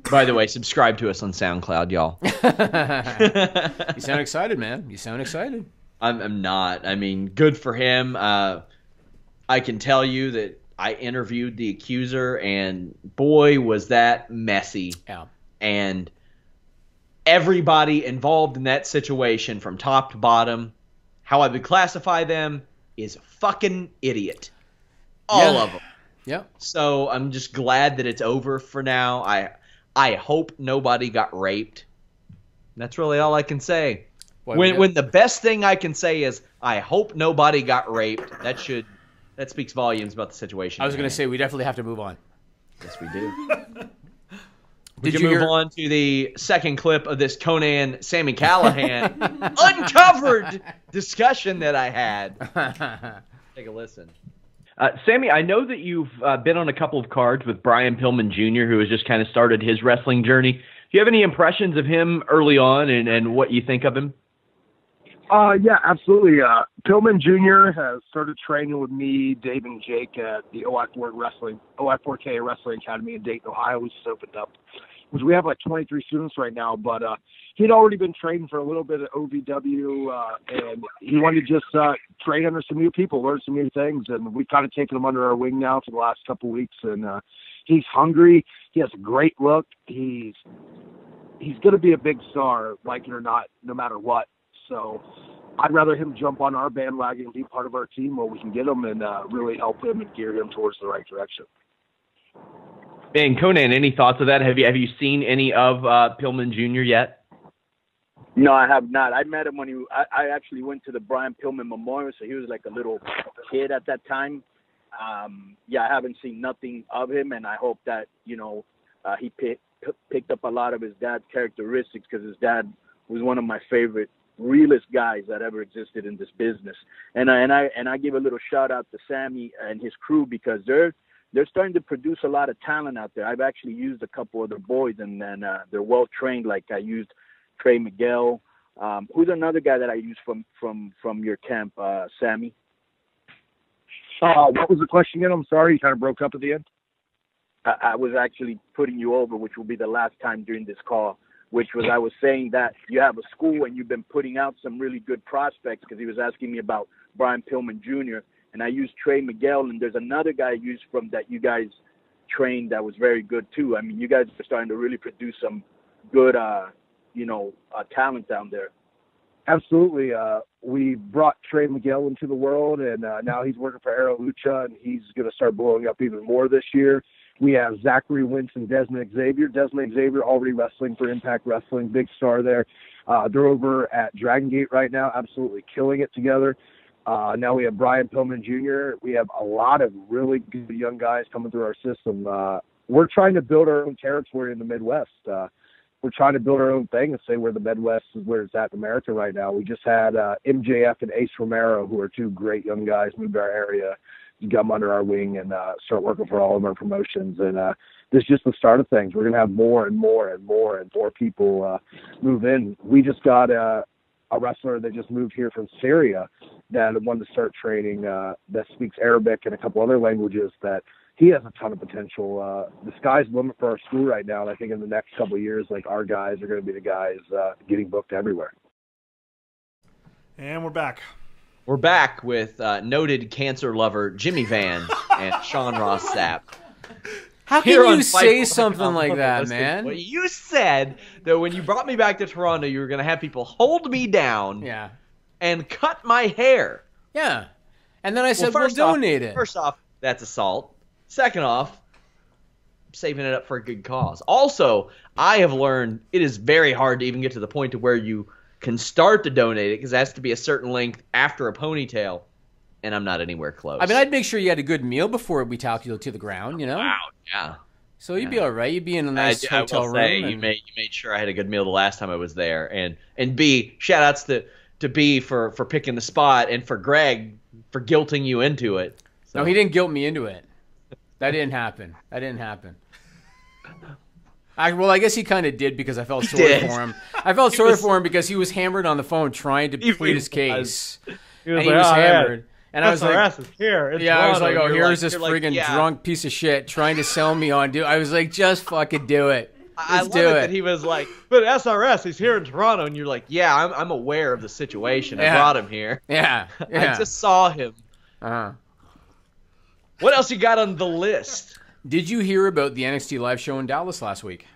By the way, subscribe to us on SoundCloud, y'all. You sound excited, man. You sound excited. I'm not. I mean, good for him. I can tell you that I interviewed the accuser, and boy, was that messy. Yeah. And everybody involved in that situation from top to bottom, how I would classify them is fucking idiot. All of them. Yeah. So I'm just glad that it's over for now. I hope nobody got raped. That's really all I can say. Boy, when the best thing I can say is I hope nobody got raped, that speaks volumes about the situation. I was going to say we definitely have to move on. Yes, we do. Did you you move hear- on to the second clip of this Konnan Sami Callihan uncovered discussion that I had? Take a listen. Sammy, I know that you've been on a couple of cards with Brian Pillman Jr., who has just kind of started his wrestling journey. Do you have any impressions of him early on and what you think of him? Yeah, absolutely. Pillman Jr. has started training with me, Dave, and Jake at the OI4K Wrestling Academy in Dayton, Ohio, which just opened up. Which we have like 23 students right now, but he'd already been training for a little bit at OVW, and he wanted to just train under some new people, learn some new things, and we've kind of taken him under our wing now for the last couple of weeks, and he's hungry. He has a great look. He's going to be a big star, like it or not, no matter what. So I'd rather him jump on our bandwagon and be part of our team where we can get him and really help him and gear him towards the right direction. And Konnan, any thoughts of that? Have you seen any of Pillman Jr. yet? No, I have not. I met him when I actually went to the Brian Pillman Memorial, so he was like a little kid at that time. Yeah, I haven't seen nothing of him, and I hope that, he picked up a lot of his dad's characteristics, because his dad was one of my favorite realest guys that ever existed in this business. And I give a little shout out to Sammy and his crew, because they're starting to produce a lot of talent out there. I've actually used a couple of their boys, and they're well trained. Like I used Trey Miguel. Who's another guy that I used from your camp, Sammy? What was the question again? I'm sorry, you kind of broke up at the end. I was actually putting you over, which will be the last time during this call, which was I was saying that you have a school and you've been putting out some really good prospects, because he was asking me about Brian Pillman Jr., and I used Trey Miguel, and there's another guy I used from that you guys trained that was very good too. I mean, you guys are starting to really produce some good, talent down there. Absolutely. We brought Trey Miguel into the world, and now he's working for Aero Lucha, and he's going to start blowing up even more this year. We have Zachary Wentz and Desmond Xavier. Desmond Xavier already wrestling for Impact Wrestling, big star there. They're over at Dragon Gate right now, absolutely killing it together. Now we have Brian Pillman Jr. We have a lot of really good young guys coming through our system. We're trying to build our own territory in the Midwest. We're trying to build our own thing and say where the Midwest is, where it's at in America right now. We just had MJF and Ace Romero, who are two great young guys, move to our area, come under our wing, and start working for all of our promotions. And this is just the start of things. We're going to have more and more and more and more people move in. We just got a wrestler that just moved here from Syria that wanted to start training, that speaks Arabic and a couple other languages, that he has a ton of potential. The sky's the limit for our school right now, and I think in the next couple of years, like, our guys are going to be the guys getting booked everywhere. And we're back. We're back with noted cancer lover Jimmy Van and Sean Ross Sapp. How can you say something like that, man? Well, you said that when you brought me back to Toronto, you were going to have people hold me down and cut my hair. Yeah. And then I said, we'll donate it. First off, that's assault. Second off, I'm saving it up for a good cause. Also, I have learned it is very hard to even get to the point to where you can start to donate it, because it has to be a certain length after a ponytail, and I'm not anywhere close. I mean, I'd make sure you had a good meal before we talked you to the ground, Wow, yeah. So you'd be all right. You'd be in a nice hotel room. You made sure I had a good meal the last time I was there. And B, shout-outs to B for picking the spot, and for Greg for guilting you into it. So. No, he didn't guilt me into it. That didn't happen. I guess he kind of did, because I felt sorry for him. I felt sorry for him because he was hammered on the phone trying to plead his case. He was hammered. And I was like, here. I was like, here's this friggin' drunk piece of shit trying to sell me on. I was like, just fucking do it. I love it that he was like, but SRS, he's here in Toronto. And you're like, yeah, I'm aware of the situation. I brought him here. Yeah. I just saw him. Uh-huh. What else you got on the list? Did you hear about the NXT live show in Dallas last week?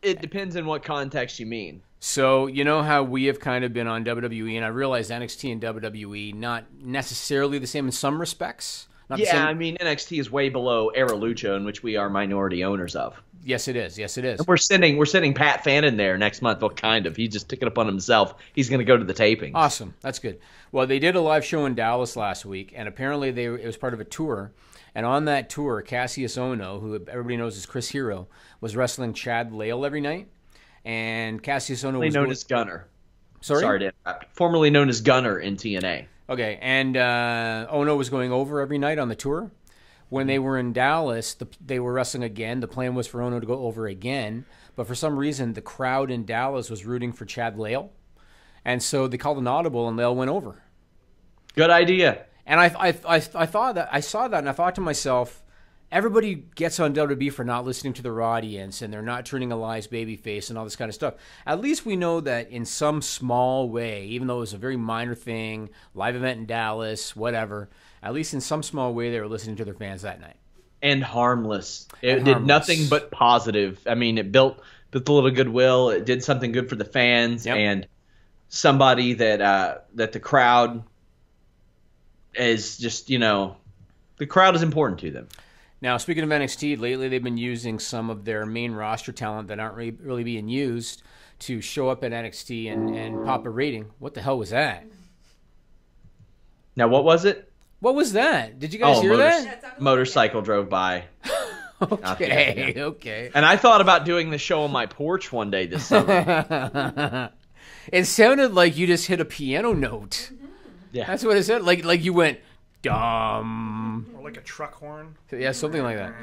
It depends in what context you mean. So, you know how we have kind of been on WWE, and I realize NXT and WWE not necessarily the same in some respects. I mean, NXT is way below Aero Lucha, in which we are minority owners of. Yes, it is. And we're sending Pat Fannin there next month. Well, kind of. He just took it upon himself. He's going to go to the taping. Awesome. That's good. Well, they did a live show in Dallas last week, and apparently it was part of a tour. And on that tour, Cassius Ohno, who everybody knows as Chris Hero, was wrestling Chad Lale every night. And Cassius Ohno was known as Gunner. Sorry to interrupt. Formerly known as Gunner in TNA. Okay, and Ono was going over every night on the tour. When they were in Dallas, they were wrestling again. The plan was for Ono to go over again, but for some reason, the crowd in Dallas was rooting for Chad Lale, and so they called an audible, and Lale went over. Good idea. And I thought that I saw that, and I thought to myself, everybody gets on WWE for not listening to their audience, and they're not turning Elias babyface and all this kind of stuff. At least we know that in some small way, even though it was a very minor thing, live event in Dallas, whatever, at least in some small way they were listening to their fans that night. And harmless. It did nothing but positive. I mean, it built a little goodwill. It did something good for the fans, and somebody that the crowd is just, the crowd is important to them. Now, speaking of NXT, lately they've been using some of their main roster talent that aren't really being used to show up at NXT and pop a rating. What the hell was that? Now, what was it? What was that? Did you guys hear that? Motorcycle drove by. Okay. And I thought about doing the show on my porch one day this summer. It sounded like you just hit a piano note. Yeah. That's what it said. Like you went, dumb. Or like a truck horn. Yeah, something like that.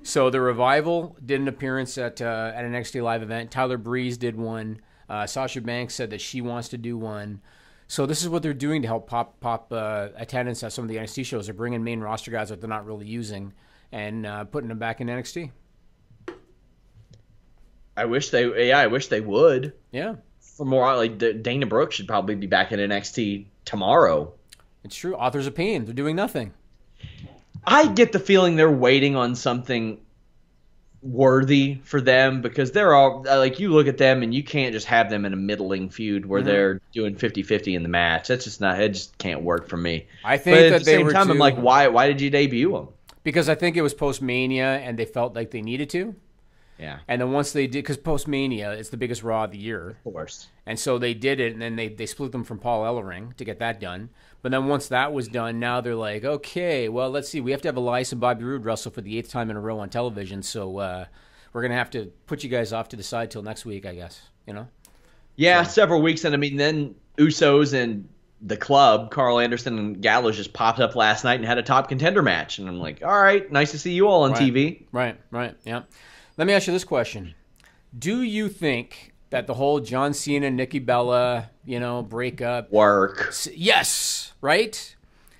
So the Revival did an appearance at an NXT live event. Tyler Breeze did one. Sasha Banks said that she wants to do one. So this is what they're doing to help pop attendance at some of the NXT shows. They're bringing main roster guys that they're not really using and putting them back in NXT. I wish they would. Yeah. For more, like Dana Brooke should probably be back in NXT tomorrow. It's true. Authors of Pain. They're doing nothing. I get the feeling they're waiting on something worthy for them because they're all like, you look at them and you can't just have them in a middling feud where they're doing 50-50 in the match. That's just not. It just can't work for me. I think but at that the they same were time, I'm like, why did you debut them? Because I think it was post-Mania and they felt like they needed to. Yeah. And then once they did, because post-Mania, it's the biggest Raw of the year. Of course. And so they did it, and then they split them from Paul Ellering to get that done. But then once that was done, now they're like, okay, well, let's see. We have to have Elias and Bobby Roode wrestle for the 8th time in a row on television, so we're going to have to put you guys off to the side till next week, I guess, Yeah, several weeks, and I mean, then Usos and the Club, Carl Anderson and Gallows just popped up last night and had a top contender match. And I'm like, all right, nice to see you all on TV. Right, yeah. Let me ask you this question. Do you think that the whole John Cena, Nikki Bella, breakup... Work. Yes, right?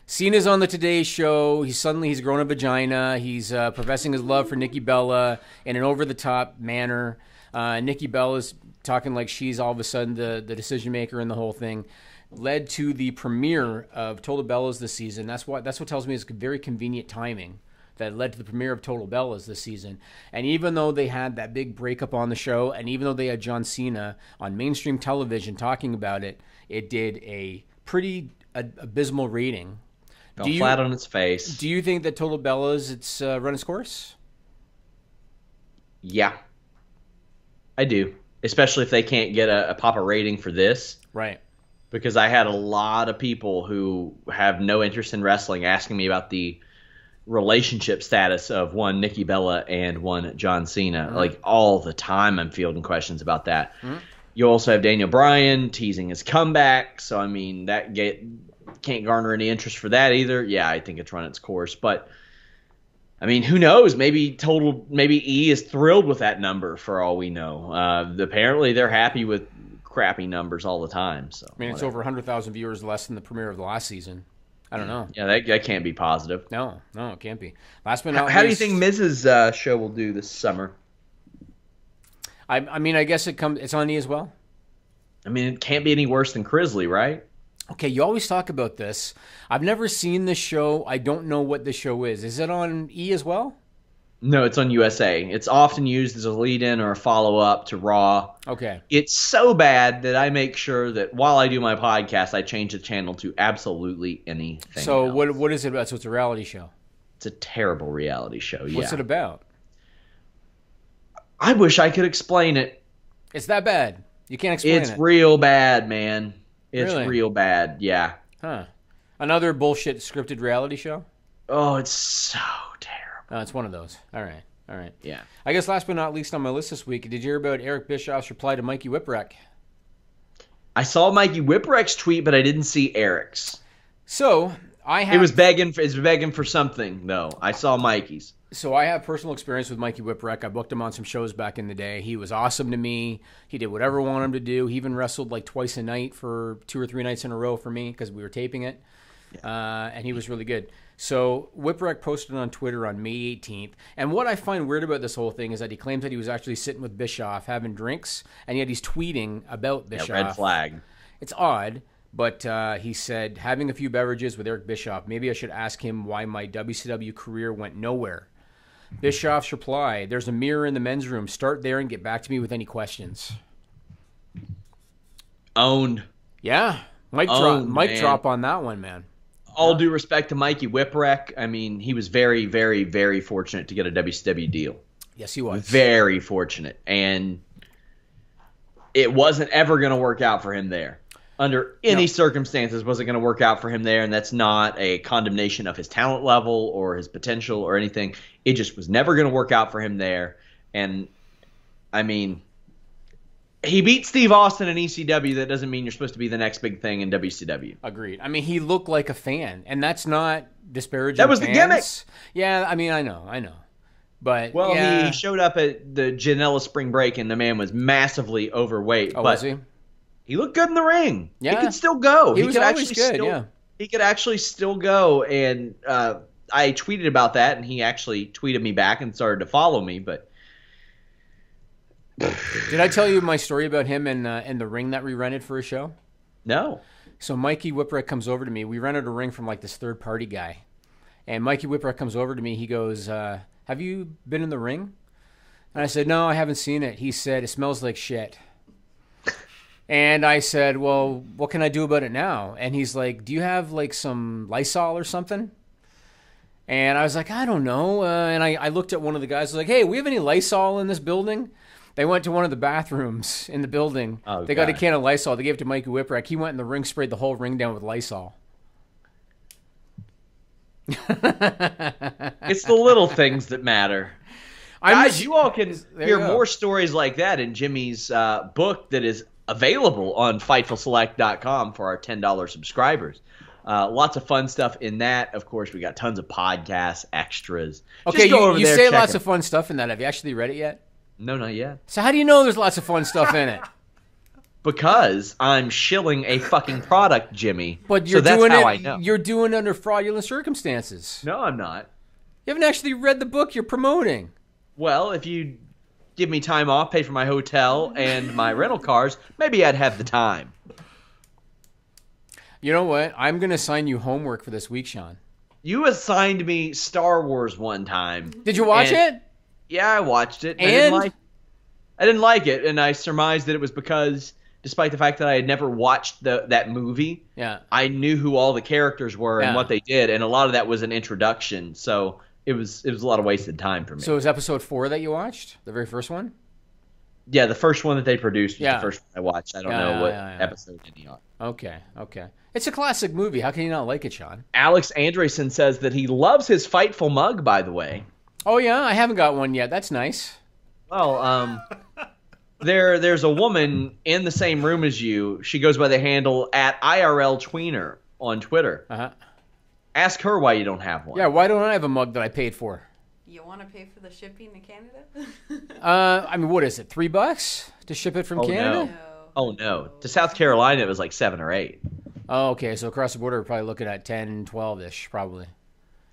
Cena's on the Today Show. He's grown a vagina. He's professing his love for Nikki Bella in an over-the-top manner. Nikki Bella's talking like she's all of a sudden the decision-maker in the whole thing. Led to the premiere of Total Bellas this season. That's what tells me it's very convenient timing. That led to the premiere of Total Bellas this season. And even though they had that big breakup on the show, and even though they had John Cena on mainstream television talking about it, it did a pretty abysmal rating. Flat on its face. Do you think that Total Bellas, it's run its course? Yeah. I do. Especially if they can't get a proper rating for this. Right. Because I had a lot of people who have no interest in wrestling asking me about the relationship status of one Nikki Bella and one John Cena. Like all the time I'm fielding questions about that. You also have Daniel Bryan teasing his comeback. So, I mean, that can't garner any interest for that either. Yeah, I think it's run its course. But, I mean, who knows? Maybe E is thrilled with that number for all we know. Apparently they're happy with crappy numbers all the time. So I mean, it's over 100,000 viewers less than the premiere of the last season. I don't know. Yeah, that can't be positive. No, it can't be. Last but not least, how do you think Miz's show will do this summer? I mean, I guess it's on E as well. I mean, it can't be any worse than Crisley, right? Okay, you always talk about this. I've never seen this show. I don't know what the show is. Is it on E as well? No, it's on USA. It's often used as a lead-in or a follow-up to Raw. Okay. It's so bad that I make sure that while I do my podcast, I change the channel to absolutely anything So else. what is it about? So it's a reality show? It's a terrible reality show, yeah. What's it about? I wish I could explain it. It's that bad? You can't explain it? It's real bad, man. It's Really? real bad, yeah. Huh. Another bullshit scripted reality show? Oh, it's so terrible. Oh, it's one of those. All right. Yeah. I guess last but not least on my list this week, did you hear about Eric Bischoff's reply to Mikey Whipwreck? I saw Mikey Whipwreck's tweet, but I didn't see Eric's. So I have. He was begging for something though. I saw Mikey's. So I have personal experience with Mikey Whipwreck. I booked him on some shows back in the day. He was awesome to me. He did whatever I wanted him to do. He even wrestled like twice a night for 2 or 3 nights in a row for me because we were taping it. Yeah. And he was really good. So Whipwreck posted on Twitter on May 18th. And what I find weird about this whole thing is that he claims that he was actually sitting with Bischoff having drinks, and yet he's tweeting about Bischoff. Yeah, red flag. It's odd. But he said, having a few beverages with Eric Bischoff, maybe I should ask him why my WCW career went nowhere. Bischoff's reply, there's a mirror in the men's room. Start there and get back to me with any questions. Owned. Yeah. Mic drop on that one, man. All due respect to Mikey Whipwreck, I mean, he was very, very, very fortunate to get a WCW deal. Yes, he was. Very fortunate. And it wasn't ever going to work out for him there. Under any circumstances, wasn't going to work out for him there, and that's not a condemnation of his talent level or his potential or anything. It just was never going to work out for him there. And, I mean, he beat Steve Austin in ECW. That doesn't mean you're supposed to be the next big thing in WCW. Agreed. I mean, he looked like a fan, and that's not disparaging. That was fans. the gimmick. Yeah, I mean, I know. But well, yeah. he showed up at the Janela Spring Break, and the man was massively overweight. Oh, was he? He looked good in the ring. Yeah. He could still go. He was always good, yeah. He could actually still go, and I tweeted about that, and he actually tweeted me back and started to follow me. But did I tell you my story about him in the ring that we rented for a show? No. So Mikey Whipwreck comes over to me. We rented a ring from like this third-party guy. And Mikey Whipwreck comes over to me. He goes, have you been in the ring? And I said, no, I haven't seen it. He said, it smells like shit. And I said, well, what can I do about it now? And he's like, do you have like some Lysol or something? And I was like, I don't know. And I looked at one of the guys. I was like, hey, we have any Lysol in this building? They went to one of the bathrooms in the building. Oh, they got a can of Lysol. They gave it to Mikey Whipwreck. He went in the ring, sprayed the whole ring down with Lysol. It's the little things that matter. Guys, you all can hear more stories like that in Jimmy's book that is available on FightfulSelect.com for our $10 subscribers. Lots of fun stuff in that. Of course, we got tons of podcasts, extras. Okay, you say lots of fun stuff in that. Have you actually read it yet? No, not yet. So how do you know there's lots of fun stuff in it? Because I'm shilling a fucking product, Jimmy. But you're so doing that's how it. I know. You're doing it under fraudulent circumstances. No, I'm not. You haven't actually read the book you're promoting. Well, if you give me time off, pay for my hotel and my rental cars, maybe I'd have the time. You know what? I'm going to assign you homework for this week, Sean. You assigned me Star Wars one time. Did you watch it? Yeah, I watched it. And? I didn't like it, and I surmised that it was because, despite the fact that I had never watched that movie, I knew who all the characters were and what they did, and a lot of that was an introduction, so it was a lot of wasted time for me. So it was episode 4 that you watched? The very first one? Yeah, the first one that they produced was the first one I watched. I don't know what episode any are. Okay. It's a classic movie. How can you not like it, Sean? Alex Andresen says that he loves his Fightful mug, by the way. Oh, yeah? I haven't got one yet. That's nice. Well, there's a woman in the same room as you. She goes by the handle @IRLTweener on Twitter. Uh-huh. Ask her why you don't have one. Yeah, why don't I have a mug that I paid for? You want to pay for the shipping to Canada? I mean, what is it? $3 to ship it from Canada? No. Oh, no. To South Carolina, it was like 7 or 8. Oh, okay. So across the border, we're probably looking at 10, 12-ish, probably.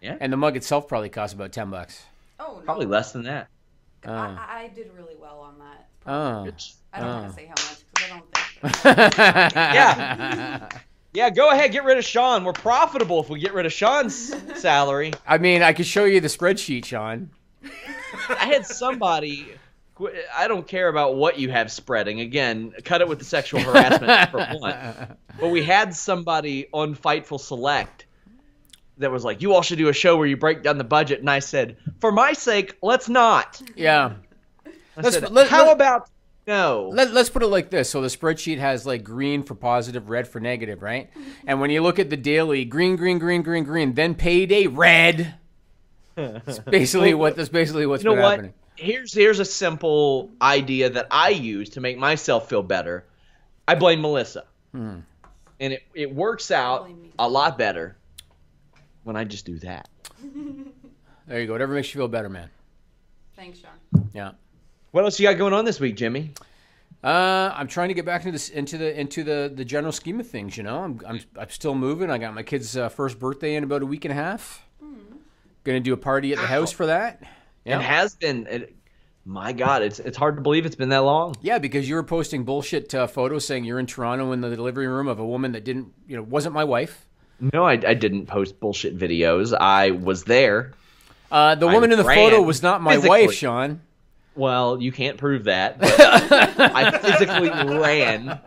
Yeah. And the mug itself probably costs about $10. Oh, no. Probably less than that. I did really well on that. Oh. I don't want to say how much because I don't think. Yeah. Yeah, go ahead, get rid of Sean. We're profitable if we get rid of Sean's salary. I mean, I could show you the spreadsheet, Sean. I had somebody, I don't care about what you have spreading. Again, cut it with the sexual harassment for one. But we had somebody on Fightful Select that was like, you all should do a show where you break down the budget. And I said, for my sake, let's not. Yeah. How about no? Let's put it like this. So the spreadsheet has like green for positive, red for negative, right? And when you look at the daily, green, then payday, red. That's basically what's been happening. Here's a simple idea that I use to make myself feel better. I blame Melissa. And it works out a lot better when I just do that. There you go. Whatever makes you feel better, man. Thanks, Sean. Yeah. What else you got going on this week, Jimmy? I'm trying to get back into the general scheme of things. You know, I'm still moving. I got my kid's first birthday in about a week and a half. Going to do a party at the house for that. Yeah. It has been. My God, it's hard to believe it's been that long. Yeah, because you were posting bullshit photos saying you're in Toronto in the delivery room of a woman that wasn't my wife. No, I didn't post bullshit videos. I was there. The woman in the photo was not my wife, Sean. Well, you can't prove that. But I physically ran.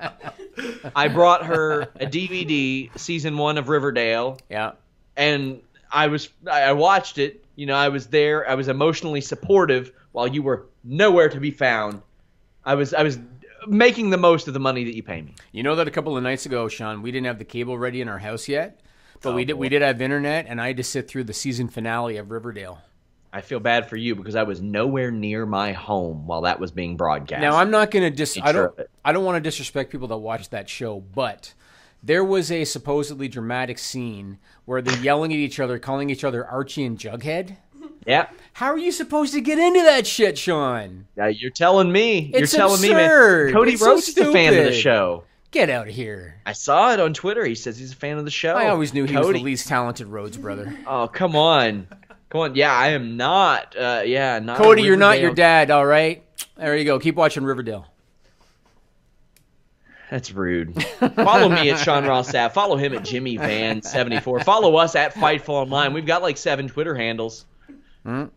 I brought her a DVD, season 1 of Riverdale. Yeah. And I watched it. You know, I was there. I was emotionally supportive while you were nowhere to be found. I was making the most of the money that you pay me. You know that a couple of nights ago, Sean, we didn't have the cable ready in our house yet, but we did have internet, and I had to sit through the season finale of Riverdale. I feel bad for you because I was nowhere near my home while that was being broadcast. Now, I'm not going to I don't want to disrespect people that watch that show, but there was a supposedly dramatic scene where they're yelling at each other, calling each other Archie and Jughead. Yeah. How are you supposed to get into that shit, Sean? Now you're telling me. It's you're telling absurd. Me, man. Cody it's Rhodes so is a fan of the show. Get out of here. I saw it on Twitter. He says he's a fan of the show. I always knew he was the least talented Rhodes brother. Oh, come on. Come on. Yeah, I am not. Not Cody, you're not your dad, all right? There you go. Keep watching Riverdale. That's rude. Follow me at Sean Ross Sapp. Follow him at Jimmy Van 74. Follow us at Fightful Online. We've got like 7 Twitter handles.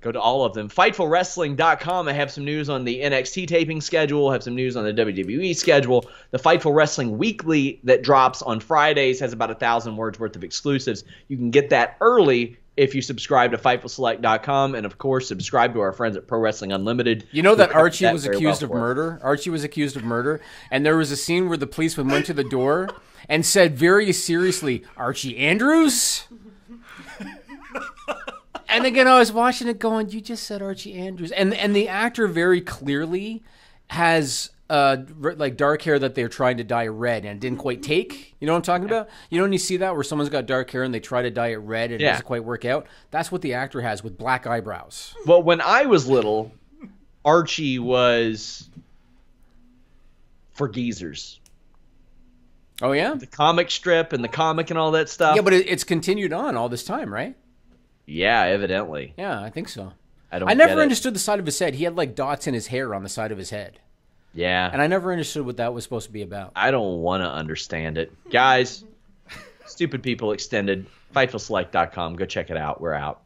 Go to all of them. FightfulWrestling.com. I have some news on the NXT taping schedule. I have some news on the WWE schedule. The Fightful Wrestling Weekly that drops on Fridays has about 1,000 words worth of exclusives. You can get that early if you subscribe to FightfulSelect.com. And, of course, subscribe to our friends at Pro Wrestling Unlimited. You know that Archie was accused of murder? Archie was accused of murder. And there was a scene where the policeman went to the door and said very seriously, "Archie Andrews?" And again, I was watching it going, you just said Archie Andrews. And the actor very clearly has like dark hair that they're trying to dye red and didn't quite take. You know what I'm talking about? You know when you see that where someone's got dark hair and they try to dye it red and it doesn't quite work out? That's what the actor has with black eyebrows. Well, when I was little, Archie was for geezers. Oh, yeah? The comic strip and the comic and all that stuff. Yeah, but it's continued on all this time, right? Yeah, evidently. Yeah, I think so. I never understood the side of his head. He had like dots in his hair on the side of his head. Yeah. And I never understood what that was supposed to be about. I don't want to understand it. Guys, Stupid People Extended, FightfulSelect.com. Go check it out. We're out.